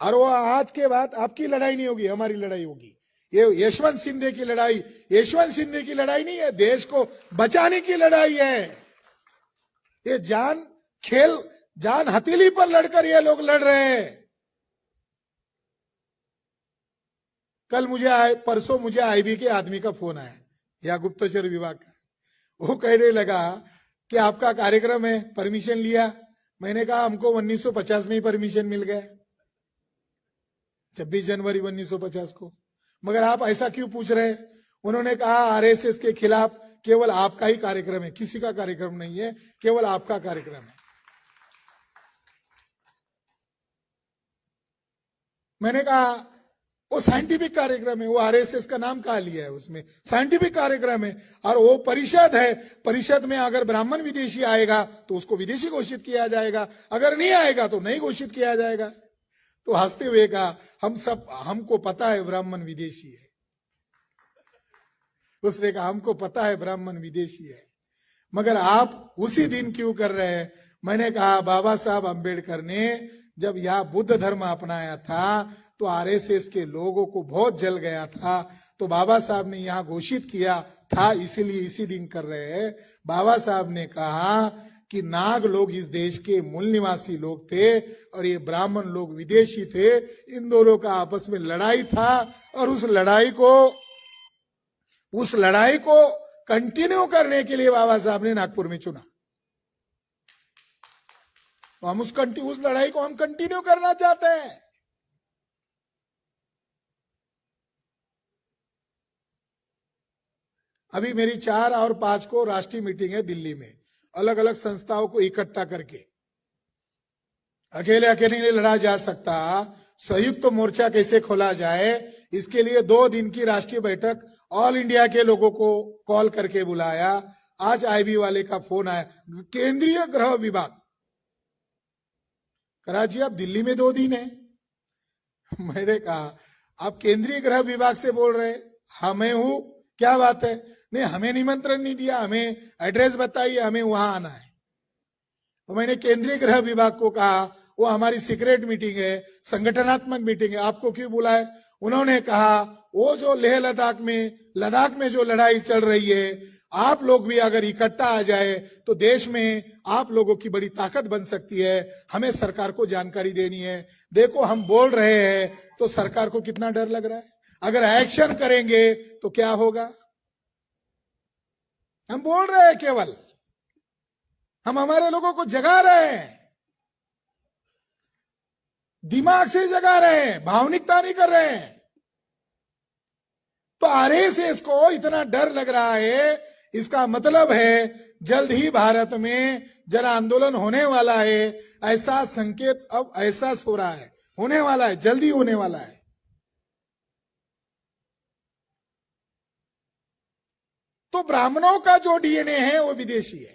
और वो आज के बाद आपकी लड़ाई नहीं होगी, हमारी लड़ाई होगी। ये यशवंत सिंधे की लड़ाई, यशवंत सिंधे की लड़ाई नहीं है, देश को बचाने की लड़ाई है। ये जान हथेली पर लड़कर ये लोग लड़ रहे हैं। परसों मुझे आईबी के आदमी का फोन आया, या गुप्तचर विभाग का। वो कहने लगा कि आपका कार्यक्रम है, परमिशन लिया? मैंने कहा हमको 1950 में ही परमिशन मिल गया, 26 जनवरी 1950 को। मगर आप ऐसा क्यों पूछ रहे हैं? उन्होंने कहा आरएसएस के खिलाफ केवल आपका ही कार्यक्रम है, किसी का कार्यक्रम नहीं है, केवल आपका कार्यक्रम है। मैंने कहा वो साइंटिफिक कार्यक्रम है, वो आरएसएस का नाम कहा लिया है, उसमें साइंटिफिक कार्यक्रम है। और वो परिषद है, परिषद में अगर ब्राह्मण विदेशी आएगा तो उसको विदेशी घोषित किया जाएगा, अगर नहीं आएगा तो नहीं घोषित किया जाएगा। तो हंसते हुए कहा हमको पता है ब्राह्मण विदेशी है। उसने कहा हमको पता है ब्राह्मण विदेशी है, मगर आप उसी दिन क्यों कर रहे हैं? मैंने कहा बाबा साहब अंबेडकर ने जब यह बुद्ध धर्म अपनाया था तो आरएसएस के लोगों को बहुत जल गया था, तो बाबा साहब ने यहां घोषित किया था, इसीलिए इसी दिन कर रहे हैं। बाबा साहब ने कहा कि नाग लोग इस देश के मूल निवासी लोग थे और ये ब्राह्मण लोग विदेशी थे, इन दोनों का आपस में लड़ाई था और उस लड़ाई को कंटिन्यू करने के लिए बाबा साहब ने नागपुर में चुना। तो हम उस लड़ाई को हम कंटिन्यू करना चाहते हैं। अभी मेरी 4 और 5 को राष्ट्रीय मीटिंग है दिल्ली में, अलग अलग संस्थाओं को इकट्ठा करके। अकेले नहीं लड़ा जा सकता, संयुक्त तो मोर्चा कैसे खोला जाए, इसके लिए 2 दिन की राष्ट्रीय बैठक ऑल इंडिया के लोगों को कॉल करके बुलाया। आज आईबी वाले का फोन आया, केंद्रीय गृह विभाग, कराची आप दिल्ली में 2 दिन है। मैंने कहा आप केंद्रीय गृह विभाग से बोल रहे? हाँ मैं हूं, क्या बात है? नहीं हमें निमंत्रण नहीं दिया, हमें एड्रेस बताइए, हमें वहां आना है। तो मैंने केंद्रीय गृह विभाग को कहा वो हमारी सीक्रेट मीटिंग है, संगठनात्मक मीटिंग है, आपको क्यों बुलाए? उन्होंने कहा वो जो लेह लद्दाख में जो लड़ाई चल रही है, आप लोग भी अगर इकट्ठा आ जाए तो देश में आप लोगों की बड़ी ताकत बन सकती है, हमें सरकार को जानकारी देनी है। देखो हम बोल रहे हैं तो सरकार को कितना डर लग रहा है, अगर एक्शन करेंगे तो क्या होगा? हम बोल रहे हैं, केवल हम हमारे लोगों को जगा रहे हैं, दिमाग से जगा रहे हैं, भावनिकता नहीं कर रहे हैं। तो आरएसएस को इतना डर लग रहा है, इसका मतलब है जल्द ही भारत में जन आंदोलन होने वाला है, ऐसा संकेत अब एहसास हो रहा है, होने वाला है, जल्दी होने वाला है। तो ब्राह्मणों का जो डीएनए है वो विदेशी है।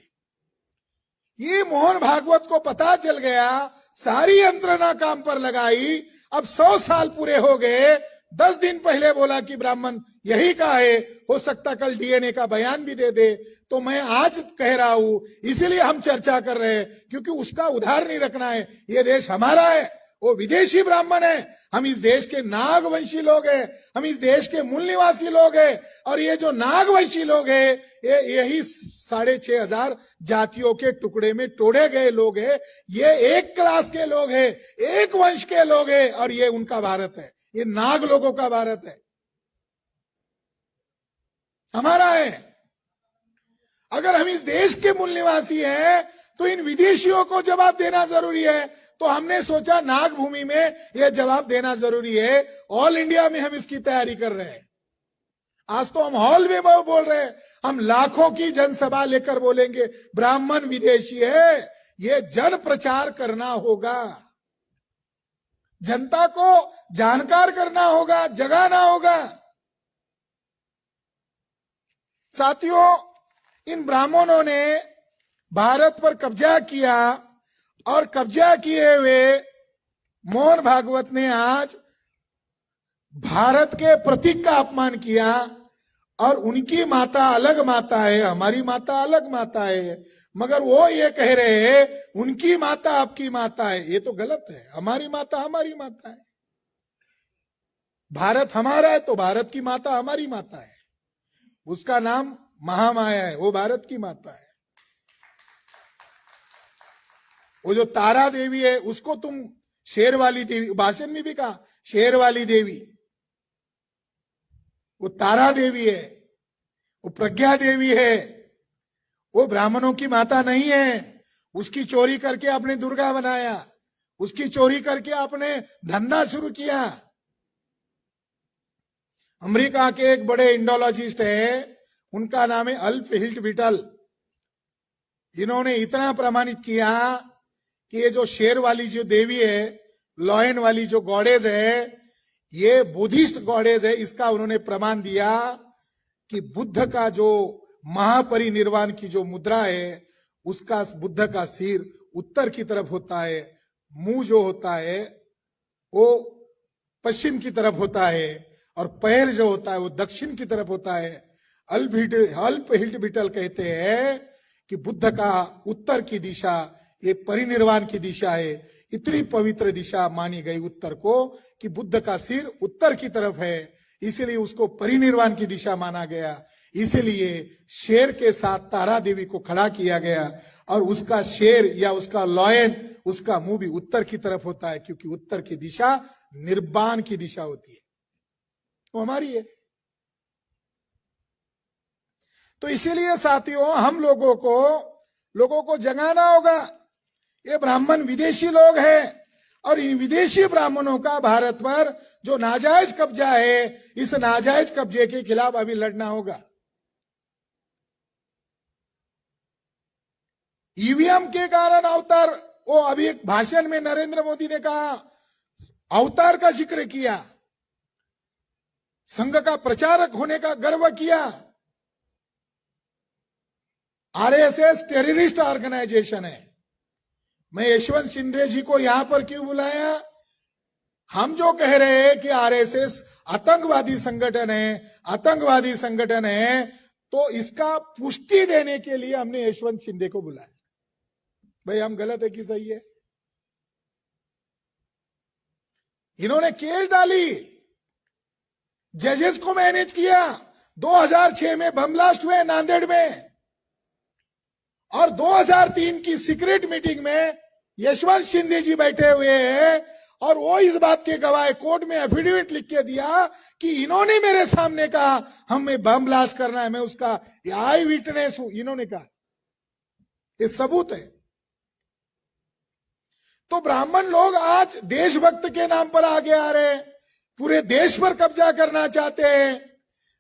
ये मोहन भागवत को पता चल गया, सारी यंत्रणा काम पर लगाई। अब 100 साल पूरे हो गए, 10 दिन पहले बोला कि ब्राह्मण यही का है, हो सकता कल डीएनए का बयान भी दे दे। तो मैं आज कह रहा हूं, इसीलिए हम चर्चा कर रहे हैं, क्योंकि उसका उधार नहीं रखना है। ये देश हमारा है, वो विदेशी ब्राह्मण है, हम इस देश के नागवंशी लोग हैं, हम इस देश के मूल निवासी लोग हैं। और ये जो नागवंशी लोग हैं, यही 6,500 जातियों के टुकड़े में तोड़े गए लोग हैं। ये एक क्लास के लोग हैं, एक वंश के लोग हैं, और ये उनका भारत है, ये नाग लोगों का भारत है, हमारा है। अगर हम इस देश के मूल निवासी हैं तो इन विदेशियों को जवाब देना जरूरी है। तो हमने सोचा नागभूमि में यह जवाब देना जरूरी है। ऑल इंडिया में हम इसकी तैयारी कर रहे हैं। आज तो हम हॉल में बोल रहे हैं, हम लाखों की जनसभा लेकर बोलेंगे ब्राह्मण विदेशी है। यह जन प्रचार करना होगा, जनता को जानकार करना होगा, जगाना होगा। साथियों, इन ब्राह्मणों ने भारत पर कब्जा किया और कब्जा किए हुए मोहन भागवत ने आज भारत के प्रतीक का अपमान किया और उनकी माता अलग माता है, हमारी माता अलग माता है, मगर वो ये कह रहे हैं उनकी माता आपकी माता है। ये तो गलत है। हमारी माता हमारी माता है। भारत हमारा है तो भारत की माता हमारी माता है। उसका नाम महामाया है, वो भारत की माता है। वो जो तारा देवी है उसको तुम शेर वाली देवी, भाषण में भी कहा शेर वाली देवी, वो तारा देवी है, वो प्रज्ञा देवी है, वो ब्राह्मणों की माता नहीं है। उसकी चोरी करके आपने दुर्गा बनाया, उसकी चोरी करके आपने धंधा शुरू किया। अमेरिका के एक बड़े इंडोलॉजिस्ट है, उनका नाम है अल्फ हिल्ट-विटल। इन्होंने इतना प्रमाणित किया कि ये जो शेर वाली जो देवी है, लॉयन वाली जो गॉडेज है, ये बुद्धिस्ट गॉडेज है। इसका उन्होंने प्रमाण दिया कि बुद्ध का जो महापरिनिर्वाण की जो मुद्रा है, उसका बुद्ध का सिर उत्तर की तरफ होता है, मुंह जो होता है वो पश्चिम की तरफ होता है, और पैर जो होता है वो दक्षिण की तरफ होता है। अल्फ हिल्ट-विटल कहते हैं कि बुद्ध का उत्तर की दिशा ये परिनिर्वाण की दिशा है। इतनी पवित्र दिशा मानी गई उत्तर को कि बुद्ध का सिर उत्तर की तरफ है, इसलिए उसको परिनिर्वाण की दिशा माना गया। इसलिए शेर के साथ तारा देवी को खड़ा किया गया और उसका शेर या उसका लॉयन, उसका मुंह भी उत्तर की तरफ होता है, क्योंकि उत्तर की दिशा निर्वाण की दिशा होती है, वो हमारी है। तो इसीलिए साथियों, हम लोगों को जगाना होगा। ये ब्राह्मण विदेशी लोग हैं और इन विदेशी ब्राह्मणों का भारत पर जो नाजायज कब्जा है, इस नाजायज कब्जे के खिलाफ अभी लड़ना होगा। ईवीएम के कारण अवतार, वो अभी एक भाषण में नरेंद्र मोदी ने कहा, अवतार का जिक्र किया, संघ का प्रचारक होने का गर्व किया। आरएसएस टेररिस्ट ऑर्गेनाइजेशन है। मैं यशवंत सिंधे जी को यहां पर क्यों बुलाया? हम जो कह रहे हैं कि आरएसएस आतंकवादी संगठन है, तो इसका पुष्टि देने के लिए हमने यशवंत सिंधे को बुलाया। भाई, हम गलत है कि सही है? इन्होंने केस डाली, जजेस को मैनेज किया। 2006 में बम ब्लास्ट हुए नांदेड़ में, और 2003 की सीक्रेट मीटिंग में यशवंत सिंधे जी बैठे हुए हैं और वो इस बात के गवाह, कोर्ट में एफिडेविट लिख के दिया कि इन्होंने मेरे सामने कहा हमें बम ब्लास्ट करना है, मैं उसका आई विटनेस हूं, इन्होंने कहा। ये सबूत है। तो ब्राह्मण लोग आज देशभक्त के नाम पर आगे आ रहे हैं, पूरे देश पर कब्जा करना चाहते हैं।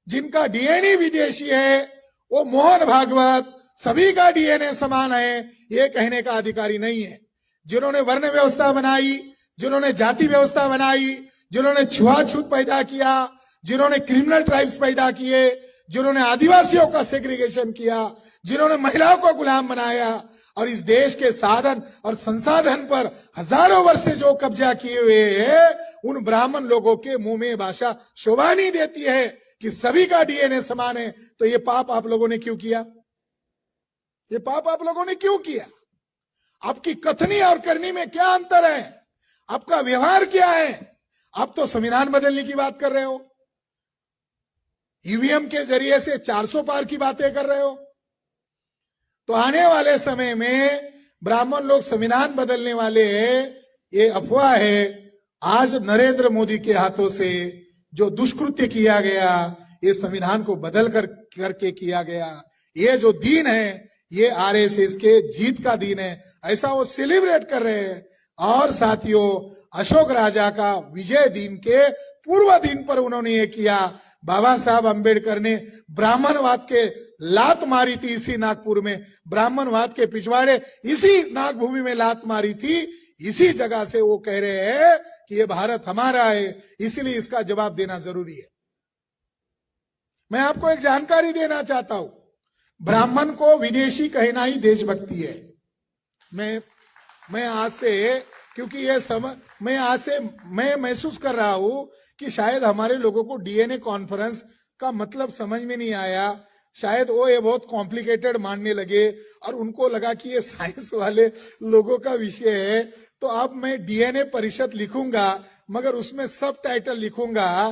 जिनका डीएनए विदेशी है, वो मोहन भागवत सभी का डीएनए समान है, ये कहने का अधिकारी नहीं है। जिन्होंने वर्ण व्यवस्था बनाई, जिन्होंने जाति व्यवस्था बनाई, जिन्होंने छुआछूत पैदा किया, जिन्होंने क्रिमिनल ट्राइब्स पैदा किए, जिन्होंने आदिवासियों का सेग्रीगेशन किया, जिन्होंने महिलाओं को गुलाम बनाया और इस देश के साधन और संसाधन पर हजारों वर्ष से जो कब्जा किए हुए हैं, उन ब्राह्मण लोगों के मुंह में भाषा शोभा नहीं देती है कि सभी का डीएनए समान है। तो ये पाप आप लोगों ने क्यों किया? ये पाप आप लोगों ने क्यों किया? आपकी कथनी और करनी में क्या अंतर है? आपका व्यवहार क्या है? आप तो संविधान बदलने की बात कर रहे हो, ईवीएम के जरिए से 400 पार की बातें कर रहे हो। तो आने वाले समय में ब्राह्मण लोग संविधान बदलने वाले हैं, ये अफवाह है। आज नरेंद्र मोदी के हाथों से जो दुष्कृत्य किया गया, ये संविधान को बदल करके किया गया। ये जो दिन है ये आरएसएस के जीत का दिन है, ऐसा वो सेलिब्रेट कर रहे हैं। और साथियों, अशोक राजा का विजय दिन के पूर्व दिन पर उन्होंने ये किया। बाबा साहब अंबेडकर ने ब्राह्मणवाद के लात मारी थी इसी नागपुर में, ब्राह्मणवाद के पिछवाड़े इसी नागभूमि में लात मारी थी। इसी जगह से वो कह रहे हैं कि ये भारत हमारा है, इसलिए इसका जवाब देना जरूरी है। मैं आपको एक जानकारी देना चाहता हूं, ब्राह्मण को विदेशी कहना ही देशभक्ति है। मैं आज से, क्योंकि ये मैं आज से मैं महसूस कर रहा हूं कि शायद हमारे लोगों को डीएनए कॉन्फ्रेंस का मतलब समझ में नहीं आया, शायद वो ये बहुत कॉम्प्लिकेटेड मानने लगे और उनको लगा कि ये साइंस वाले लोगों का विषय है। तो अब मैं डीएनए परिषद लिखूंगा, मगर उसमें सब टाइटल लिखूंगा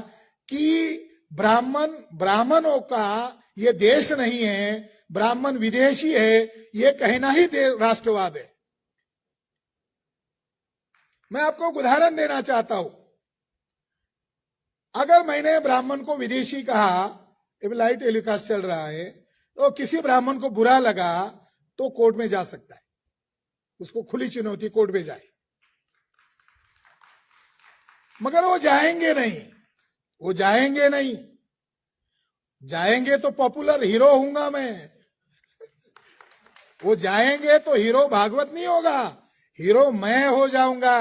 कि ब्राह्मणों का ये देश नहीं है, ब्राह्मण विदेशी है, ये कहना ही राष्ट्रवाद है। मैं आपको एक उदाहरण देना चाहता हूं। अगर मैंने ब्राह्मण को विदेशी कहा, लाइव टेलीकास्ट चल रहा है, तो किसी ब्राह्मण को बुरा लगा तो कोर्ट में जा सकता है, उसको खुली चुनौती, कोर्ट में जाए। मगर वो जाएंगे नहीं, वो जाएंगे नहीं। जाएंगे तो पॉपुलर हीरो हूंगा मैं, वो जाएंगे तो हीरो भागवत नहीं होगा, हीरो मैं हो जाऊंगा।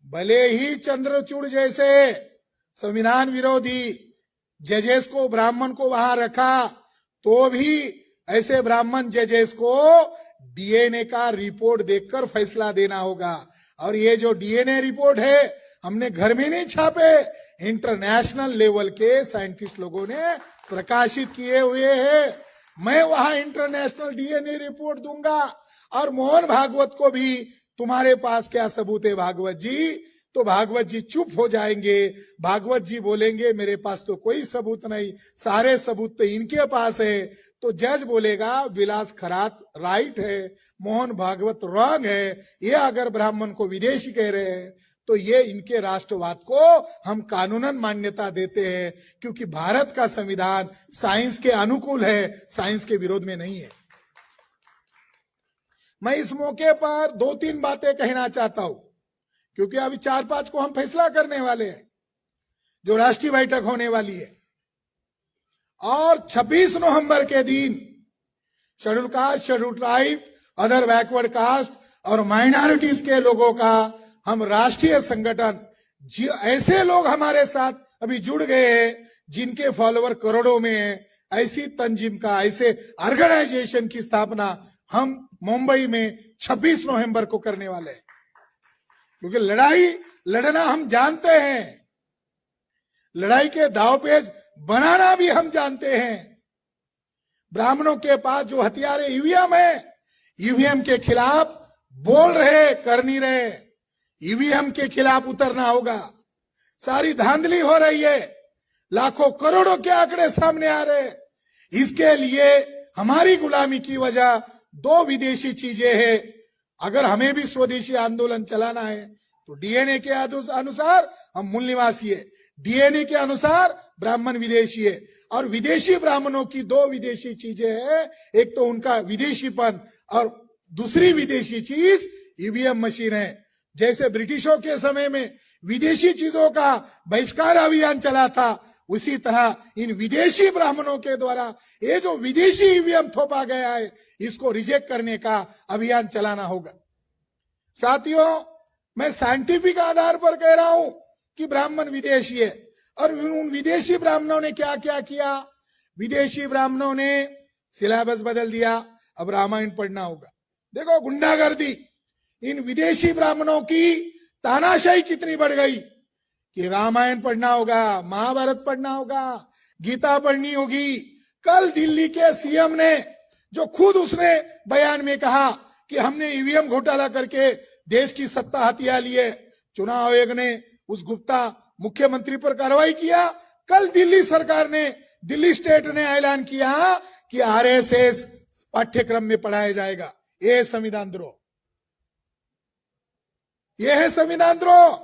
भले ही चंद्रचूड़ जैसे संविधान विरोधी जजेस को, ब्राह्मण को वहां रखा, तो भी ऐसे ब्राह्मण जजेस को डीएनए का रिपोर्ट देखकर फैसला देना होगा। और ये जो डीएनए रिपोर्ट है हमने घर में नहीं छापे, इंटरनेशनल लेवल के साइंटिस्ट लोगों ने प्रकाशित किए हुए हैं। मैं वहां इंटरनेशनल डीएनए रिपोर्ट दूंगा। और मोहन भागवत को भी, तुम्हारे पास क्या सबूत है भागवत जी? तो भागवत जी चुप हो जाएंगे। भागवत जी बोलेंगे मेरे पास तो कोई सबूत नहीं, सारे सबूत तो इनके पास है। तो जज बोलेगा विलास खरात राइट है, मोहन भागवत रॉन्ग है। ये अगर ब्राह्मण को विदेशी कह रहे हैं तो ये इनके राष्ट्रवाद को हम कानूनन मान्यता देते हैं, क्योंकि भारत का संविधान साइंस के अनुकूल है, साइंस के विरोध में नहीं है। मैं इस मौके पर 2-3 बातें कहना चाहता हूं, क्योंकि अभी 4-5 को हम फैसला करने वाले हैं, जो राष्ट्रीय बैठक होने वाली है। और 26 नवंबर के दिन schedule caste, schedule tribe, other backward caste और माइनॉरिटीज के लोगों का हम राष्ट्रीय संगठन, ऐसे लोग हमारे साथ अभी जुड़ गए हैं जिनके फॉलोअर करोड़ों में है, ऐसी तंजीम का, ऐसे ऑर्गेनाइजेशन की स्थापना हम मुंबई में 26 नवंबर को करने वाले हैं। क्योंकि लड़ाई लड़ना हम जानते हैं, लड़ाई के दावपेच बनाना भी हम जानते हैं। ब्राह्मणों के पास जो हथियार ईवीएम है, ईवीएम के खिलाफ बोल रहे, कर नहीं रहे। ईवीएम के खिलाफ उतरना होगा। सारी धांधली हो रही है, लाखों करोड़ों के आंकड़े सामने आ रहे। इसके लिए हमारी गुलामी की वजह 2 विदेशी चीजें हैं। अगर हमें भी स्वदेशी आंदोलन चलाना है तो डीएनए के अनुसार हम मूल निवासी है, डीएनए के अनुसार ब्राह्मण विदेशी है। और विदेशी ब्राह्मणों की 2 विदेशी चीजें हैं, एक तो उनका विदेशीपन और दूसरी विदेशी चीज ईवीएम मशीन है। जैसे ब्रिटिशों के समय में विदेशी चीजों का बहिष्कार अभियान चला था, उसी तरह इन विदेशी ब्राह्मणों के द्वारा ये जो विदेशी ईवीएम थोपा गया है, इसको रिजेक्ट करने का अभियान चलाना होगा। साथियों, मैं साइंटिफिक आधार पर कह रहा हूं कि ब्राह्मण विदेशी है। और उन विदेशी ब्राह्मणों ने क्या क्या किया? विदेशी ब्राह्मणों ने सिलेबस बदल दिया, अब रामायण पढ़ना होगा। देखो गुंडागर्दी, इन विदेशी ब्राह्मणों की तानाशाही कितनी बढ़ गई कि रामायण पढ़ना होगा, महाभारत पढ़ना होगा, गीता पढ़नी होगी। कल दिल्ली के सीएम ने, जो खुद उसने बयान में कहा कि हमने ईवीएम घोटाला करके देश की सत्ता हथिया ली है, चुनाव आयोग ने उस गुप्ता मुख्यमंत्री पर कार्रवाई किया। कल दिल्ली सरकार ने, दिल्ली स्टेट ने ऐलान किया कि आरएसएस पाठ्यक्रम में पढ़ाया जाएगा। यह है संविधान द्रोह, यह है संविधान द्रोह।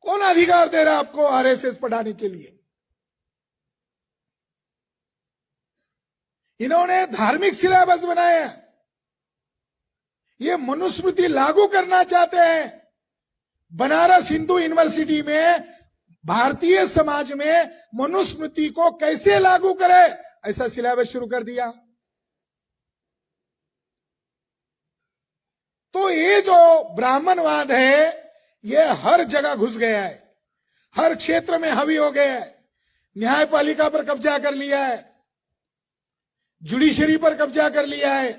कौन अधिकार दे रहा है आपको आरएसएस पढ़ाने के लिए? इन्होंने धार्मिक सिलेबस बनाया, ये मनुस्मृति लागू करना चाहते हैं। बनारस हिंदू यूनिवर्सिटी में भारतीय समाज में मनुस्मृति को कैसे लागू करे, ऐसा सिलेबस शुरू कर दिया। तो ये जो ब्राह्मणवाद है ये हर जगह घुस गया है, हर क्षेत्र में हावी हो गया है। न्यायपालिका पर कब्जा कर लिया है, जुडिशरी पर कब्जा कर लिया है,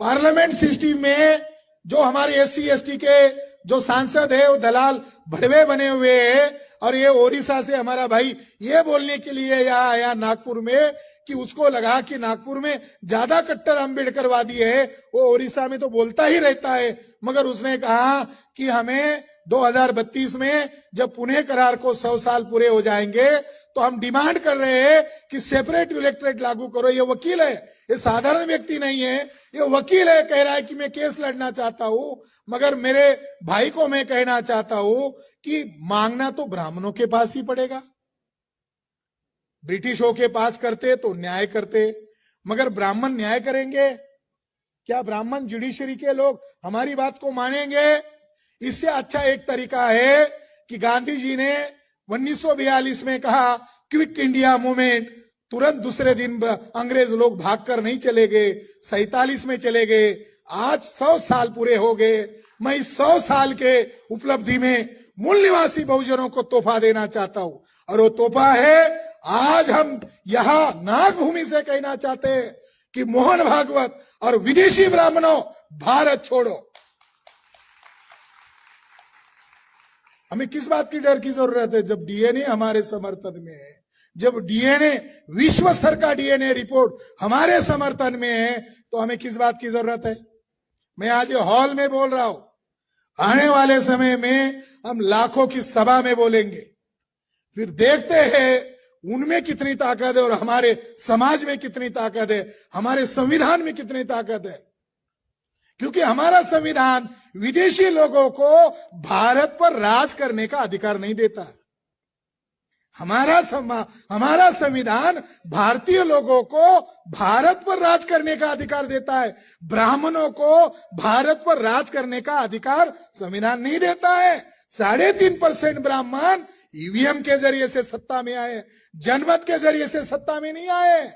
पार्लियामेंट सिस्टम में जो हमारे एससी एसटी के जो सांसद है वो दलाल भड़वे बने हुए हैं। और ये ओडिशा से हमारा भाई ये बोलने के लिए यहाँ आया नागपुर में कि उसको लगा कि नागपुर में ज्यादा कट्टर अम्बेडकरवादी है, वो ओडिशा में तो बोलता ही रहता है। मगर उसने कहा कि हमें 2032 में जब पुणे करार को 100 साल पूरे हो जाएंगे तो हम डिमांड कर रहे हैं कि सेपरेट इलेक्टोरेट लागू करो। ये वकील है, ये साधारण व्यक्ति नहीं है, ये वकील है, कह रहा है कि मैं केस लड़ना चाहता हूं। मगर मेरे भाई को मैं कहना चाहता हूं कि मांगना तो ब्राह्मणों के पास ही पड़ेगा। ब्रिटिशों के पास करते तो न्याय करते, मगर ब्राह्मण न्याय करेंगे क्या? ब्राह्मण जुडिशरी के लोग हमारी बात को मानेंगे? इससे अच्छा एक तरीका है कि गांधी जी ने 1942 में कहा क्विट इंडिया मूवमेंट, तुरंत दूसरे दिन अंग्रेज लोग भागकर नहीं चले गए, 47 में चले गए। आज 100 साल पूरे हो गए। मैं इस 100 साल के उपलब्धि में मूल निवासी बहुजनों को तोहफा देना चाहता हूं, और वो तोहफा है आज हम यहां नागभूमि से कहना चाहते हैं कि मोहन भागवत और विदेशी ब्राह्मणों भारत छोड़ो। हमें किस बात की डर की जरूरत है? जब डीएनए हमारे समर्थन में है, जब डीएनए विश्व स्तर का डीएनए रिपोर्ट हमारे समर्थन में है, तो हमें किस बात की जरूरत है? मैं आज हॉल में बोल रहा हूं, आने वाले समय में हम लाखों की सभा में बोलेंगे, फिर देखते हैं उनमें कितनी ताकत है और हमारे समाज में कितनी ताकत है, हमारे संविधान में कितनी ताकत है। क्योंकि हमारा संविधान विदेशी लोगों को भारत पर राज करने का अधिकार नहीं देता है। हमारा संविधान भारतीय लोगों को भारत पर राज करने का अधिकार देता है। ब्राह्मणों को भारत पर राज करने का अधिकार संविधान नहीं देता है। 3.5% ब्राह्मण ईवीएम के जरिए से सत्ता में आए, जनमत के जरिए से सत्ता में नहीं आए।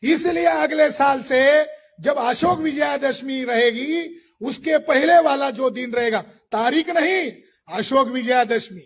इसलिए अगले साल से जब अशोक विजयादशमी रहेगी, उसके पहले वाला जो दिन रहेगा, तारीख नहीं, अशोक विजयादशमी,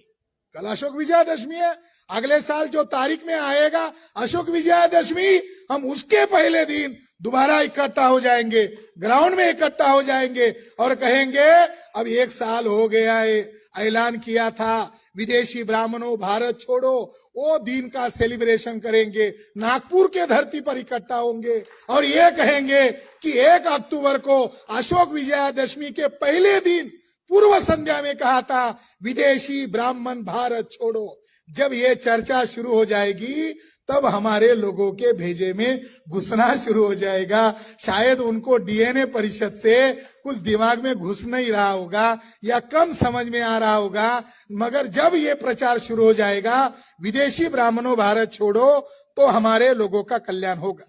कल अशोक विजयादशमी है, अगले साल जो तारीख में आएगा अशोक विजयादशमी, हम उसके पहले दिन दोबारा इकट्ठा हो जाएंगे, ग्राउंड में इकट्ठा हो जाएंगे और कहेंगे अब 1 साल हो गया है, ऐलान किया था विदेशी ब्राह्मणों भारत छोड़ो। वो दिन का सेलिब्रेशन करेंगे, नागपुर के धरती पर इकट्ठा होंगे और ये कहेंगे कि 1 अक्टूबर को अशोक विजयादशमी के पहले दिन पूर्व संध्या में कहा था विदेशी ब्राह्मण भारत छोड़ो। जब ये चर्चा शुरू हो जाएगी तब हमारे लोगों के भेजे में घुसना शुरू हो जाएगा। शायद उनको डीएनए परिषद से कुछ दिमाग में घुस नहीं रहा होगा या कम समझ में आ रहा होगा, मगर जब ये प्रचार शुरू हो जाएगा विदेशी ब्राह्मणों भारत छोड़ो, तो हमारे लोगों का कल्याण होगा।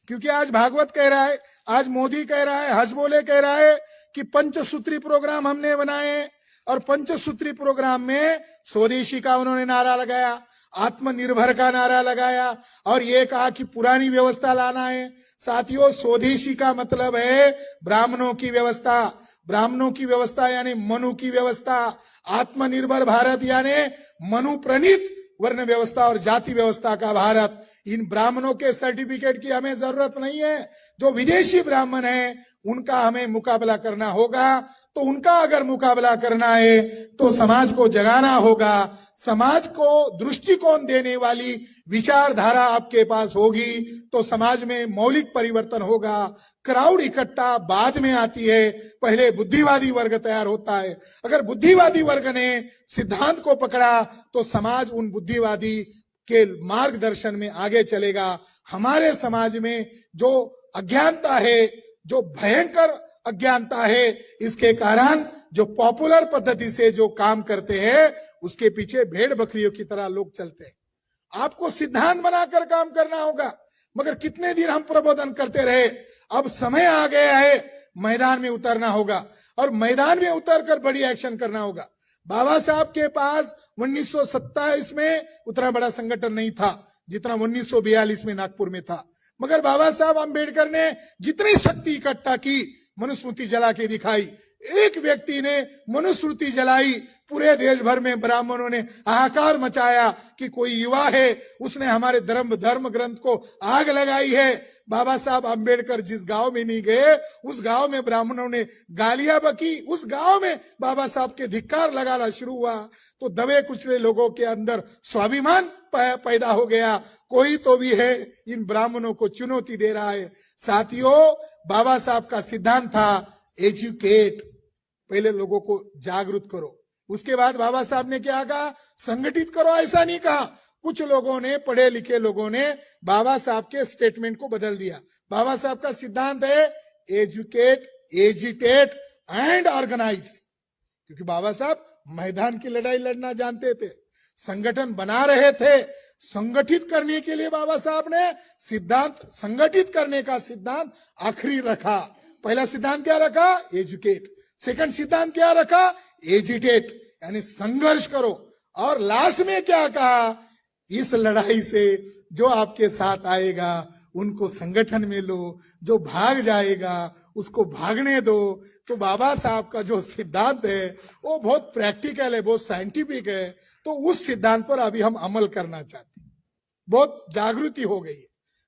क्योंकि आज भागवत कह रहा है, आज मोदी कह रहा है, हजबोले कह रहा है कि पंचसूत्री प्रोग्राम हमने बनाए, और पंचसूत्री प्रोग्राम में स्वदेशी का उन्होंने नारा लगाया, आत्मनिर्भर का नारा लगाया और ये कहा कि पुरानी व्यवस्था लाना है। साथियों, स्वदेशी का मतलब है ब्राह्मणों की व्यवस्था, ब्राह्मणों की व्यवस्था यानी मनु की व्यवस्था। आत्मनिर्भर भारत यानी मनु प्रणीत वर्ण व्यवस्था और जाति व्यवस्था का भारत। इन ब्राह्मणों के सर्टिफिकेट की हमें जरूरत नहीं है। जो विदेशी ब्राह्मण हैं उनका हमें मुकाबला करना होगा। तो उनका अगर मुकाबला करना है तो समाज को जगाना होगा, समाज को दृष्टिकोण देने वाली विचारधारा आपके पास होगी तो समाज में मौलिक परिवर्तन होगा। क्राउड इकट्ठा बाद में आती है, पहले बुद्धिवादी वर्ग तैयार होता है। अगर बुद्धिवादी वर्ग ने सिद्धांत को पकड़ा तो समाज उन बुद्धिवादी के मार्गदर्शन में आगे चलेगा। हमारे समाज में जो अज्ञानता है, जो भयंकर अज्ञानता है, इसके कारण जो पॉपुलर पद्धति से जो काम करते हैं उसके पीछे भेड़ बकरियों की तरह लोग चलते हैं। आपको सिद्धांत बनाकर काम करना होगा, मगर कितने दिन हम प्रबोधन करते रहे। अब समय आ गया है, मैदान में उतरना होगा और मैदान में उतरकर बड़ी एक्शन करना होगा। बाबा साहब के पास 1927 में उतना बड़ा संगठन नहीं था जितना 1942 में नागपुर में था, मगर बाबा साहब अम्बेडकर ने जितनी शक्ति इकट्ठा की, मनुस्मृति जला के दिखाई। एक व्यक्ति ने मनुस्मृति जलाई, पूरे देश भर में ब्राह्मणों ने हाहाकार मचाया कि कोई युवा है, उसने हमारे धर्म ग्रंथ को आग लगाई है। बाबा साहब अम्बेडकर जिस गांव में नहीं गए, उस गांव में ब्राह्मणों ने गालियां बकी। उस गांव में बाबा साहब के धिक्कार लगाना शुरू हुआ तो दबे कुचले लोगों के अंदर स्वाभिमान पैदा हो गया। कोई तो भी है इन ब्राह्मणों को चुनौती दे रहा है। साथियों, बाबा साहब का सिद्धांत था एजुकेट, पहले लोगों को जागरूक करो। उसके बाद बाबा साहब ने क्या कहा, संगठित करो। ऐसा नहीं कहा। कुछ लोगों ने, पढ़े लिखे लोगों ने बाबा साहब के स्टेटमेंट को बदल दिया। बाबा साहब का सिद्धांत है एजुकेट, एजिटेट एंड ऑर्गेनाइज, क्योंकि बाबा साहब मैदान की लड़ाई लड़ना जानते थे, संगठन बना रहे थे। संगठित करने के लिए बाबा साहब ने सिद्धांत, संगठित करने का सिद्धांत आखिरी रखा। पहला सिद्धांत क्या रखा, एजुकेट। सेकंड सिद्धांत क्या रखा, एजिटेट, यानी संघर्ष करो। और लास्ट में क्या कहा, इस लड़ाई से जो आपके साथ आएगा उनको संगठन में लो, जो भाग जाएगा उसको भागने दो। तो बाबा साहब का जो सिद्धांत है वो बहुत प्रैक्टिकल है, बहुत साइंटिफिक है। तो उस सिद्धांत पर अभी हम अमल करना चाहते हैं। बहुत जागृति हो गई है,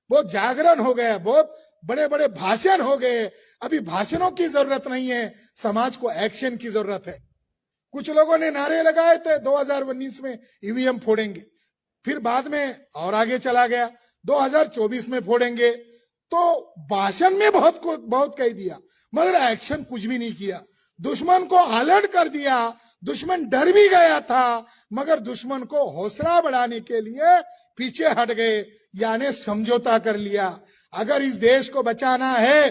बहुत जागरण हो गया, बहुत बड़े बड़े भाषण हो गए। अभी भाषणों की जरूरत नहीं है, समाज को एक्शन की जरूरत है। कुछ लोगों ने नारे लगाए थे 2019 में ईवीएम फोड़ेंगे, फिर बाद में और आगे चला गया 2024 में फोड़ेंगे। तो भाषण में बहुत कह दिया, मगर एक्शन कुछ भी नहीं किया। दुश्मन को अलर्ट कर दिया, दुश्मन डर भी गया था, मगर दुश्मन को हौसला बढ़ाने के लिए पीछे हट गए, यानी समझौता कर लिया। अगर इस देश को बचाना है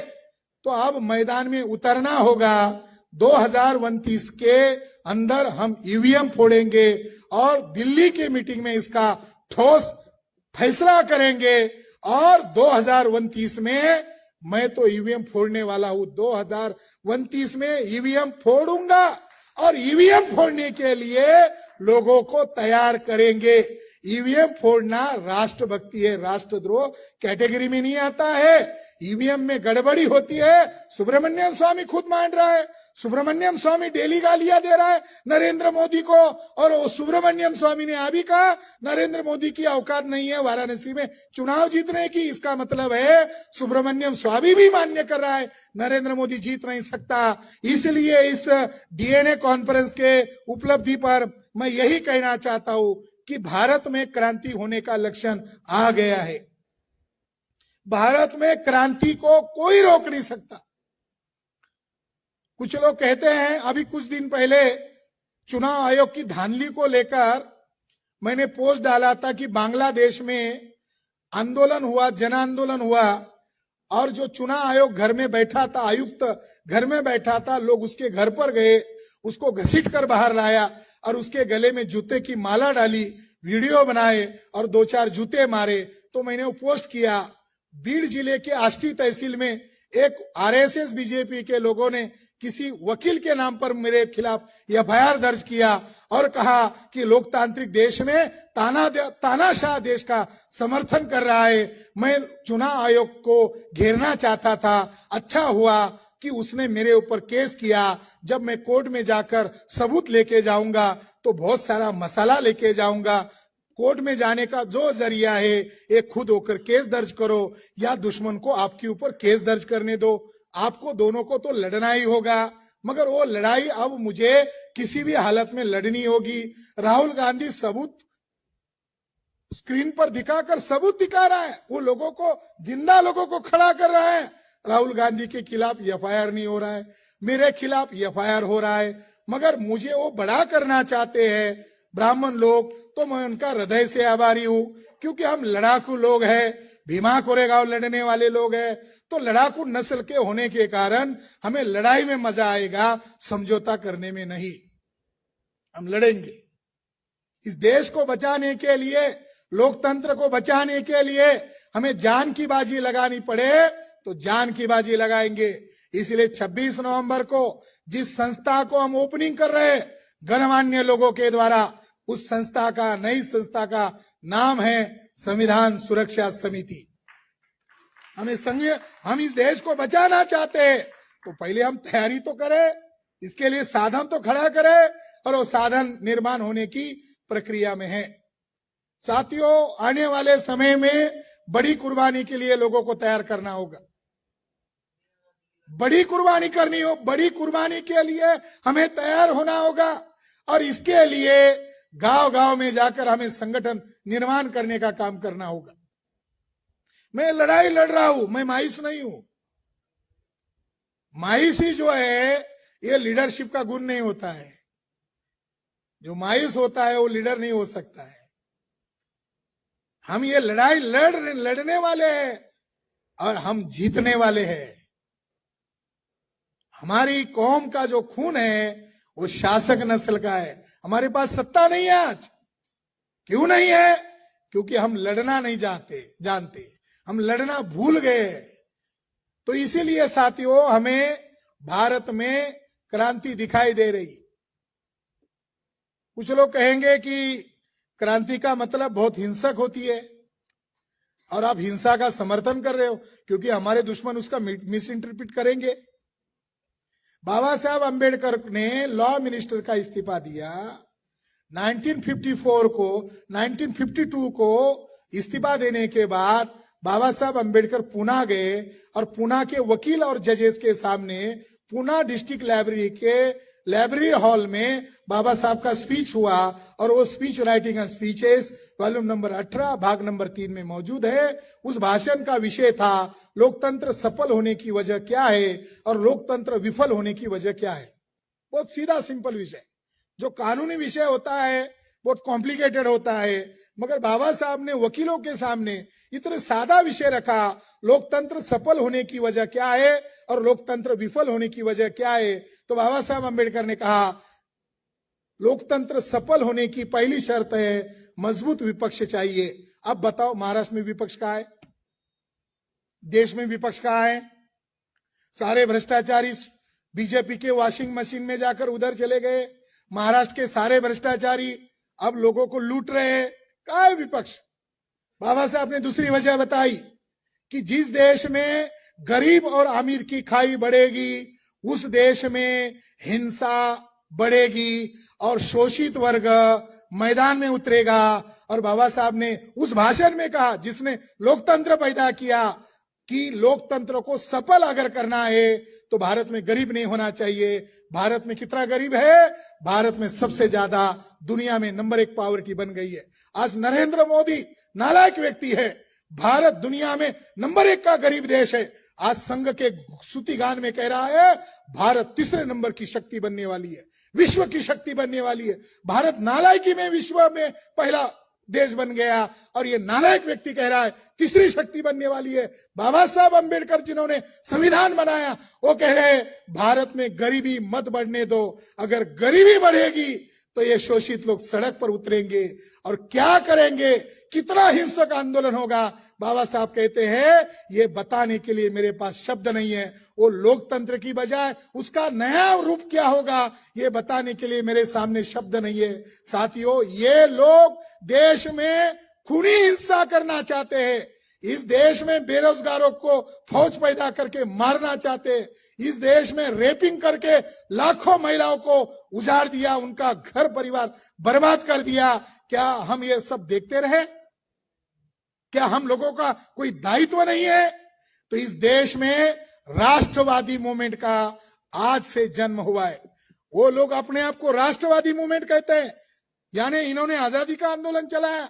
तो अब मैदान में उतरना होगा। 2029 के अंदर हम ईवीएम फोड़ेंगे और दिल्ली की मीटिंग में इसका ठोस फैसला करेंगे। और 2029 में मैं तो ईवीएम फोड़ने वाला हूं। 2029 में ईवीएम फोड़ूंगा और ईवीएम फोड़ने के लिए लोगों को तैयार करेंगे। ईवीएम फोड़ना राष्ट्रभक्ति है, राष्ट्रद्रोह कैटेगरी में नहीं आता है। ईवीएम में गड़बड़ी होती है, सुब्रमण्यम स्वामी खुद मान रहा है। सुब्रमण्यम स्वामी डेली गालियां दे रहा है नरेंद्र मोदी को, और सुब्रमण्यम स्वामी ने अभी कहा नरेंद्र मोदी की औकात नहीं है वाराणसी में चुनाव जीतने की। इसका मतलब है सुब्रमण्यम स्वामी भी मान्य कर रहा है नरेंद्र मोदी जीत नहीं सकता। इसलिए इस डीएनए कॉन्फ्रेंस के उपलब्धि पर मैं यही कहना चाहता हूं कि भारत में क्रांति होने का लक्षण आ गया है। भारत में क्रांति को कोई रोक नहीं सकता। कुछ लोग कहते हैं, अभी कुछ दिन पहले चुनाव आयोग की धांधली को लेकर मैंने पोस्ट डाला था कि बांग्लादेश में आंदोलन हुआ, जन आंदोलन हुआ, और जो चुनाव आयोग घर में बैठा था, आयुक्त घर में बैठा था, लोग उसके घर पर गए, उसको घसीट कर बाहर लाया और उसके गले में जूते की माला डाली, वीडियो बनाए और 2-4 जूते मारे। तो मैंने वो पोस्ट किया। बीड़ जिले के आष्टी तहसील में एक आरएसएस बीजेपी के लोगों ने किसी वकील के नाम पर मेरे खिलाफ एफआईआर दर्ज किया और कहा कि लोकतांत्रिक देश में तानाशाह देश का समर्थन कर रहा है। मैं चुनाव आयोग को घेरना चाहता था। अच्छा हुआ कि उसने मेरे ऊपर केस किया। जब मैं कोर्ट में जाकर सबूत लेके जाऊंगा तो बहुत सारा मसाला लेके जाऊंगा। कोर्ट में जाने का जो जरिया है, एक खुद होकर केस दर्ज करो या दुश्मन को आपके ऊपर केस दर्ज करने दो। आपको दोनों को तो लड़ना ही होगा, मगर वो लड़ाई अब मुझे किसी भी हालत में लड़नी होगी। राहुल गांधी सबूत स्क्रीन पर दिखाकर सबूत दिखा रहा है, वो लोगों को, जिंदा लोगों को खड़ा कर रहा है। राहुल गांधी के खिलाफ एफआईआर नहीं हो रहा है, मेरे खिलाफ एफआईआर हो रहा है, मगर मुझे वो बड़ा करना चाहते हैं ब्राह्मण लोग। तो मैं उनका हृदय से आभारी हूं, क्योंकि हम लड़ाकू लोग हैं, भीमा कोरेगांव लड़ने वाले लोग हैं। तो लड़ाकू नस्ल के होने के कारण हमें लड़ाई में मजा आएगा, समझौता करने में नहीं। हम लड़ेंगे। इस देश को बचाने के लिए लोकतंत्र को बचाने के लिए हमें जान की बाजी लगानी पड़े तो जान की बाजी लगाएंगे। इसलिए 26 नवंबर को जिस संस्था को हम ओपनिंग कर रहे हैं गणमान्य लोगों के द्वारा, उस संस्था का, नई संस्था का नाम है संविधान सुरक्षा समिति। हम इस देश को बचाना चाहते हैं तो पहले हम तैयारी तो करें, इसके लिए साधन तो खड़ा करें, और वो साधन निर्माण होने की प्रक्रिया में है। साथियों, आने वाले समय में बड़ी कुर्बानी के लिए लोगों को तैयार करना होगा। बड़ी कुर्बानी करनी हो, बड़ी कुर्बानी के लिए हमें तैयार होना होगा, और इसके लिए गांव गांव में जाकर हमें संगठन निर्माण करने का काम करना होगा। मैं लड़ाई लड़ रहा हूं, मैं मायूस नहीं हूं। मायूसी जो है ये लीडरशिप का गुण नहीं होता है। जो मायूस होता है वो लीडर नहीं हो सकता है। हम ये लड़ाई लड़ने वाले हैं और हम जीतने वाले हैं। हमारी कौम का जो खून है वो शासक नस्ल का है। हमारे पास सत्ता नहीं है आज। क्यों नहीं है? क्योंकि हम लड़ना नहीं जानते, हम लड़ना भूल गए। तो इसीलिए साथियों, हमें भारत में क्रांति दिखाई दे रही। कुछ लोग कहेंगे कि क्रांति का मतलब बहुत हिंसक होती है, और आप हिंसा का समर्थन कर रहे हो, क्योंकि हमारे दुश्मन उसका मिस इंटरप्रिट करेंगे। बाबा साहब अंबेडकर ने लॉ मिनिस्टर का इस्तीफा दिया 1954 को। 1952 को इस्तीफा देने के बाद बाबा साहब अंबेडकर पुणे गए, और पुणे के वकील और जजेस के सामने पुणे डिस्ट्रिक्ट लाइब्रेरी के लाइब्रेरी हॉल में बाबा साहब का स्पीच हुआ, और वो speech writing and speeches volume number 18 भाग नंबर 3 में मौजूद है। उस भाषण का विषय था लोकतंत्र सफल होने की वजह क्या है और लोकतंत्र विफल होने की वजह क्या है। बहुत सीधा सिंपल विषय। जो कानूनी विषय होता है बहुत कॉम्प्लिकेटेड होता है, मगर बाबा साहब ने वकीलों के सामने इतना सादा विषय रखा, लोकतंत्र सफल होने की वजह क्या है और लोकतंत्र विफल होने की वजह क्या है। तो बाबा साहब अंबेडकर ने कहा, लोकतंत्र सफल होने की पहली शर्त है मजबूत विपक्ष चाहिए। अब बताओ, महाराष्ट्र में विपक्ष कहाँ है? देश में विपक्ष कहाँ है? सारे भ्रष्टाचारी बीजेपी के वॉशिंग मशीन में जाकर उधर चले गए। महाराष्ट्र के सारे भ्रष्टाचारी अब लोगों को लूट रहे हैं। कहाँ है विपक्ष? बाबा साहब ने दूसरी वजह बताई कि जिस देश में गरीब और अमीर की खाई बढ़ेगी, उस देश में हिंसा बढ़ेगी और शोषित वर्ग मैदान में उतरेगा। और बाबा साहब ने उस भाषण में कहा, जिसने लोकतंत्र पैदा किया, कि लोकतंत्र को सफल अगर करना है तो भारत में गरीब नहीं होना चाहिए। भारत में कितना गरीब है? भारत में सबसे ज्यादा, दुनिया में नंबर 1 पावर की बन गई है। आज नरेंद्र मोदी नालायक व्यक्ति है। भारत दुनिया में नंबर 1 का गरीब देश है। आज संघ के स्तुति गान में कह रहा है भारत तीसरे नंबर की शक्ति बनने वाली है, विश्व की शक्ति बनने वाली है। भारत नालायकी में विश्व में पहला देश बन गया, और ये नालायक व्यक्ति कह रहा है तीसरी शक्ति बनने वाली है। बाबा साहब अंबेडकर जिन्होंने संविधान बनाया, वो कह रहे हैं भारत में गरीबी मत बढ़ने दो। अगर गरीबी बढ़ेगी तो ये शोषित लोग सड़क पर उतरेंगे और क्या करेंगे, कितना हिंसक आंदोलन होगा। बाबा साहब कहते हैं ये बताने के लिए मेरे पास शब्द नहीं है। वो लोकतंत्र की बजाय उसका नया रूप क्या होगा, ये बताने के लिए मेरे सामने शब्द नहीं है। साथियों, ये लोग देश में खूनी हिंसा करना चाहते हैं। इस देश में बेरोजगारों को फौज पैदा करके मारना चाहते हैं। इस देश में रेपिंग करके लाखों महिलाओं को उजाड़ दिया, उनका घर परिवार बर्बाद कर दिया। क्या हम ये सब देखते रहे? क्या हम लोगों का कोई दायित्व नहीं है? तो इस देश में राष्ट्रवादी मूवमेंट का आज से जन्म हुआ है। वो लोग अपने आप को राष्ट्रवादी मूवमेंट कहते हैं, यानी इन्होंने आजादी का आंदोलन चलाया,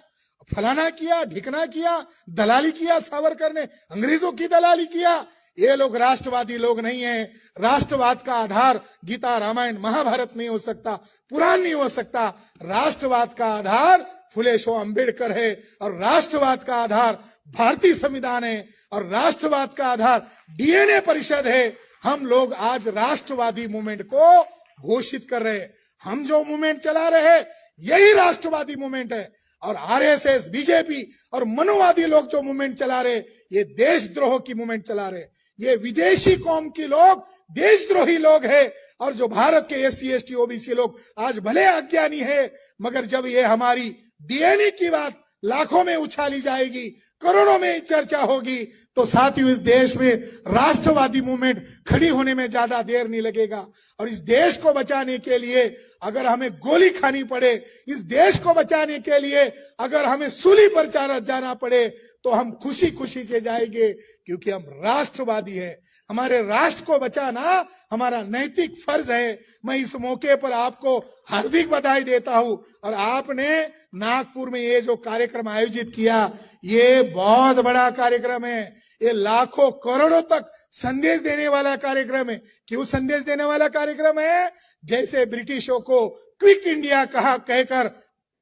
फलाना किया, ढिकना किया, दलाली किया, सावरकर ने अंग्रेजों की दलाली किया। ये लोग राष्ट्रवादी लोग नहीं है। राष्ट्रवाद का आधार गीता, रामायण, महाभारत नहीं हो सकता, पुराण नहीं हो सकता। राष्ट्रवाद का आधार फुले शो अंबेडकर है, और राष्ट्रवाद का आधार भारतीय संविधान है, और राष्ट्रवाद का आधार डीएनए परिषद है। हम लोग आज राष्ट्रवादी मूवमेंट को घोषित कर रहे हैं। हम जो मूवमेंट चला रहे हैं यही राष्ट्रवादी मूवमेंट है। और आरएसएस, बीजेपी और मनुवादी लोग जो मूवमेंट चला रहे, ये देशद्रोह की मूवमेंट चला रहे। ये विदेशी कौम के लोग देशद्रोही लोग हैं। और जो भारत के एससी, एसटी, ओबीसी लोग आज भले अज्ञानी है, मगर जब ये हमारी डीएनए की बात लाखों में उछाली जाएगी, करोड़ों में चर्चा होगी, तो साथियों इस देश में राष्ट्रवादी मूवमेंट खड़ी होने में ज्यादा देर नहीं लगेगा। और इस देश को बचाने के लिए अगर हमें गोली खानी पड़े, इस देश को बचाने के लिए अगर हमें सूली पर जाना पड़े, तो हम खुशी खुशी से जाएंगे, क्योंकि हम राष्ट्रवादी है। हमारे राष्ट्र को बचाना हमारा नैतिक फर्ज है। मैं इस मौके पर आपको हार्दिक बधाई देता हूं। और आपने नागपुर में ये जो कार्यक्रम आयोजित किया, ये बहुत बड़ा कार्यक्रम है। ये लाखों करोड़ों तक संदेश देने वाला कार्यक्रम है। क्यों संदेश देने वाला कार्यक्रम है? जैसे ब्रिटिशों को क्विट इंडिया कहा कहकर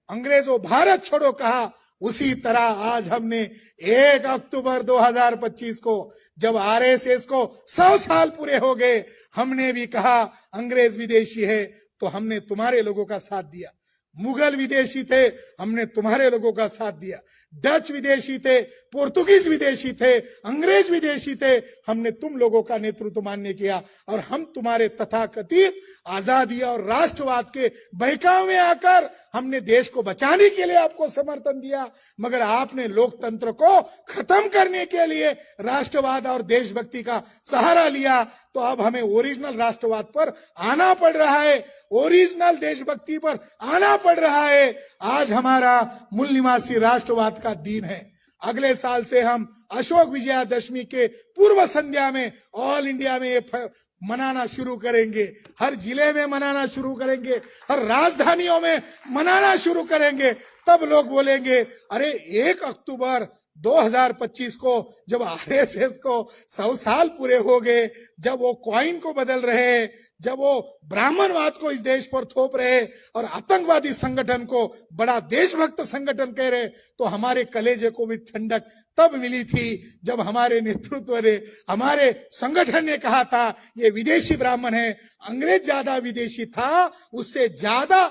अंग्रेजों भारत छोड़ो कहा, उसी तरह आज हमने 1 अक्टूबर 2025 को जब आरएसएस को 100 साल पूरे हो गए, हमने भी कहा अंग्रेज विदेशी है तो हमने तुम्हारे लोगों का साथ दिया। मुगल विदेशी थे, हमने तुम्हारे लोगों का साथ दिया। डच विदेशी थे, पोर्तुगीज विदेशी थे, अंग्रेज विदेशी थे, हमने तुम लोगों का नेतृत्व मान्य किया। और हम तुम्हारे तथाकथित आजादी और राष्ट्रवाद के बहकावे में आकर हमने देश को बचाने के लिए आपको समर्थन दिया। मगर आपने लोकतंत्र को खत्म करने के लिए राष्ट्रवाद और देशभक्ति का सहारा लिया, तो अब हमें ओरिजिनल राष्ट्रवाद पर आना पड़ रहा है, ओरिजिनल देशभक्ति पर आना पड़ रहा है। आज हमारा मूल निवासी राष्ट्रवाद का दिन है। अगले साल से हम अशोक विजयादशमी के पूर्व संध्या में ऑल इंडिया में ये मनाना शुरू करेंगे। हर जिले में मनाना शुरू करेंगे, हर राजधानियों में मनाना शुरू करेंगे। तब लोग बोलेंगे, अरे 1 अक्टूबर 2025 को जब आरएसएस को 100 साल पूरे हो गए, जब वो कॉइन को बदल रहे, जब वो ब्राह्मणवाद को इस देश पर थोप रहे और आतंकवादी संगठन को बड़ा देशभक्त संगठन कह रहे, तो हमारे कलेजे को भी ठंडक तब मिली थी जब हमारे नेतृत्व ने, हमारे संगठन ने कहा था ये विदेशी ब्राह्मण है। अंग्रेज ज्यादा विदेशी था, उससे ज्यादा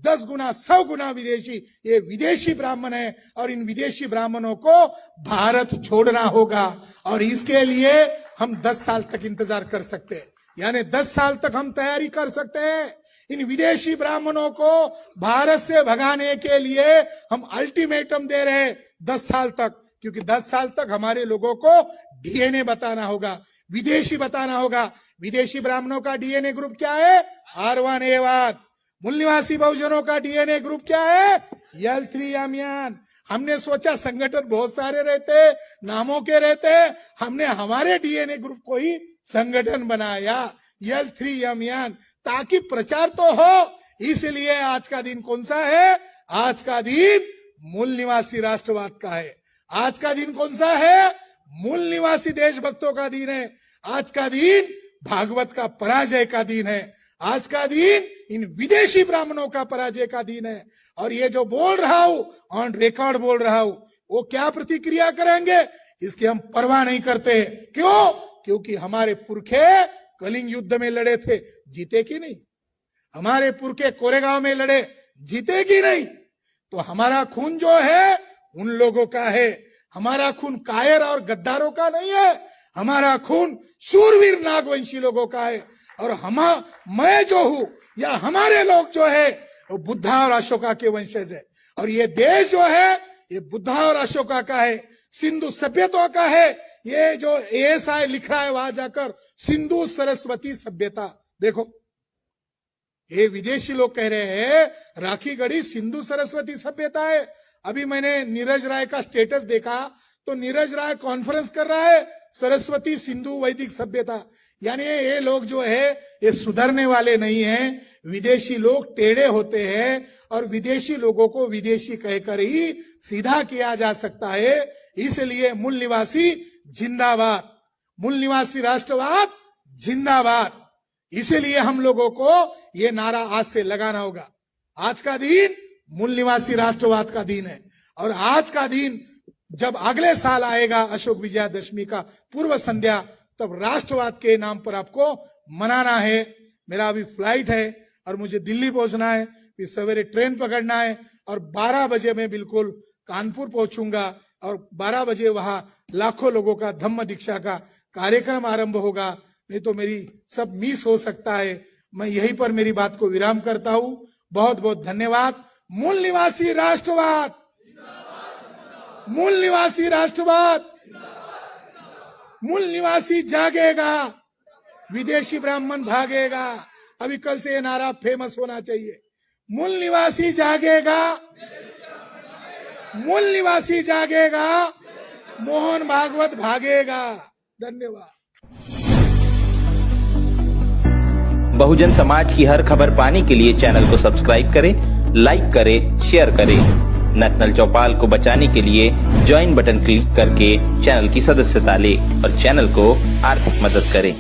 10 गुना 100 गुना विदेशी ये विदेशी ब्राह्मण है। और इन विदेशी ब्राह्मणों को भारत छोड़ना होगा। और इसके लिए हम 10 साल तक इंतजार कर सकते हैं, यानी 10 साल तक हम तैयारी कर सकते हैं। इन विदेशी ब्राह्मणों को भारत से भगाने के लिए हम अल्टीमेटम दे रहे हैं 10 साल तक, क्योंकि 10 साल तक हमारे लोगों को डीएनए बताना होगा, विदेशी बताना होगा। विदेशी ब्राह्मणों का डीएनए ग्रुप क्या है? R1A1। मूल निवासी बहुजनों का डीएनए ग्रुप क्या है? L3 हमने सोचा संगठन बहुत सारे रहते, नामों के रहते, हमने हमारे डीएनए ग्रुप को ही संगठन बनाया L3 ताकि प्रचार तो हो। इसलिए आज का दिन कौन सा है? आज का दिन मूल निवासी राष्ट्रवाद का है। आज का दिन कौन सा है? मूल निवासी देशभक्तों का दिन है। आज का दिन भागवत का पराजय का दिन है। आज का दिन इन विदेशी ब्राह्मणों का पराजय का दिन है। और ये जो बोल रहा हूं, ऑन रिकॉर्ड बोल रहा हूं, वो क्या प्रतिक्रिया करेंगे इसकी हम परवाह नहीं करते। क्यों? क्योंकि हमारे पुरखे कलिंग युद्ध में लड़े थे, जीते कि नहीं? हमारे पुरखे कोरेगांव में लड़े, जीते कि नहीं? तो हमारा खून जो है उन लोगों का है। हमारा खून कायर और गद्दारों का नहीं है, हमारा खून शूरवीर नागवंशी लोगों का है। और मैं जो हूं या हमारे लोग जो है वो बुद्धा और अशोका के वंशज है। और ये देश जो है ये बुद्धा और अशोका का है, सिंधु सभ्यता का है। ये जो ASI लिख रहा है वहां जाकर सिंधु सरस्वती सभ्यता, देखो ये विदेशी लोग कह रहे हैं राखी गढ़ी सिंधु सरस्वती सभ्यता है। अभी मैंने नीरज राय का स्टेटस देखा तो नीरज राय कॉन्फ्रेंस कर रहा है सरस्वती सिंधु वैदिक सभ्यता। यानी ये लोग जो है ये सुधरने वाले नहीं हैं। विदेशी लोग टेढ़े होते हैं और विदेशी लोगों को विदेशी कहकर ही सीधा किया जा सकता है। इसलिए मूल निवासी जिंदाबाद, मूल निवासी राष्ट्रवाद जिंदाबाद। इसीलिए हम लोगों को ये नारा आज से लगाना होगा। आज का दिन मूल निवासी राष्ट्रवाद का दिन है। और आज का दिन जब अगले साल आएगा अशोक विजयादशमी का पूर्व संध्या, तब राष्ट्रवाद के नाम पर आपको मनाना है। मेरा अभी फ्लाइट है और मुझे दिल्ली पहुंचना है। फिर सवेरे ट्रेन पकड़ना है और 12 बजे मैं बिल्कुल कानपुर पहुंचूंगा और 12 बजे वहां लाखों लोगों का धम्म दीक्षा का कार्यक्रम आरंभ होगा। नहीं तो मेरी सब मिस हो सकता है। मैं यहीं पर मेरी बात को विराम करता हूं। बहुत बहुत धन्यवाद। मूल निवासी राष्ट्रवाद, मूल निवासी राष्ट्रवाद, मूल निवासी जागेगा, विदेशी ब्राह्मण भागेगा। अभी कल से ये नारा फेमस होना चाहिए। मूल निवासी जागेगा, मूल निवासी जागेगा, मोहन भागवत भागेगा। धन्यवाद। बहुजन समाज की हर खबर पाने के लिए चैनल को सब्सक्राइब करें, लाइक करें, शेयर करें। नेशनल चौपाल को बचाने के लिए ज्वाइन बटन क्लिक करके चैनल की सदस्यता लें और चैनल को आर्थिक मदद करें।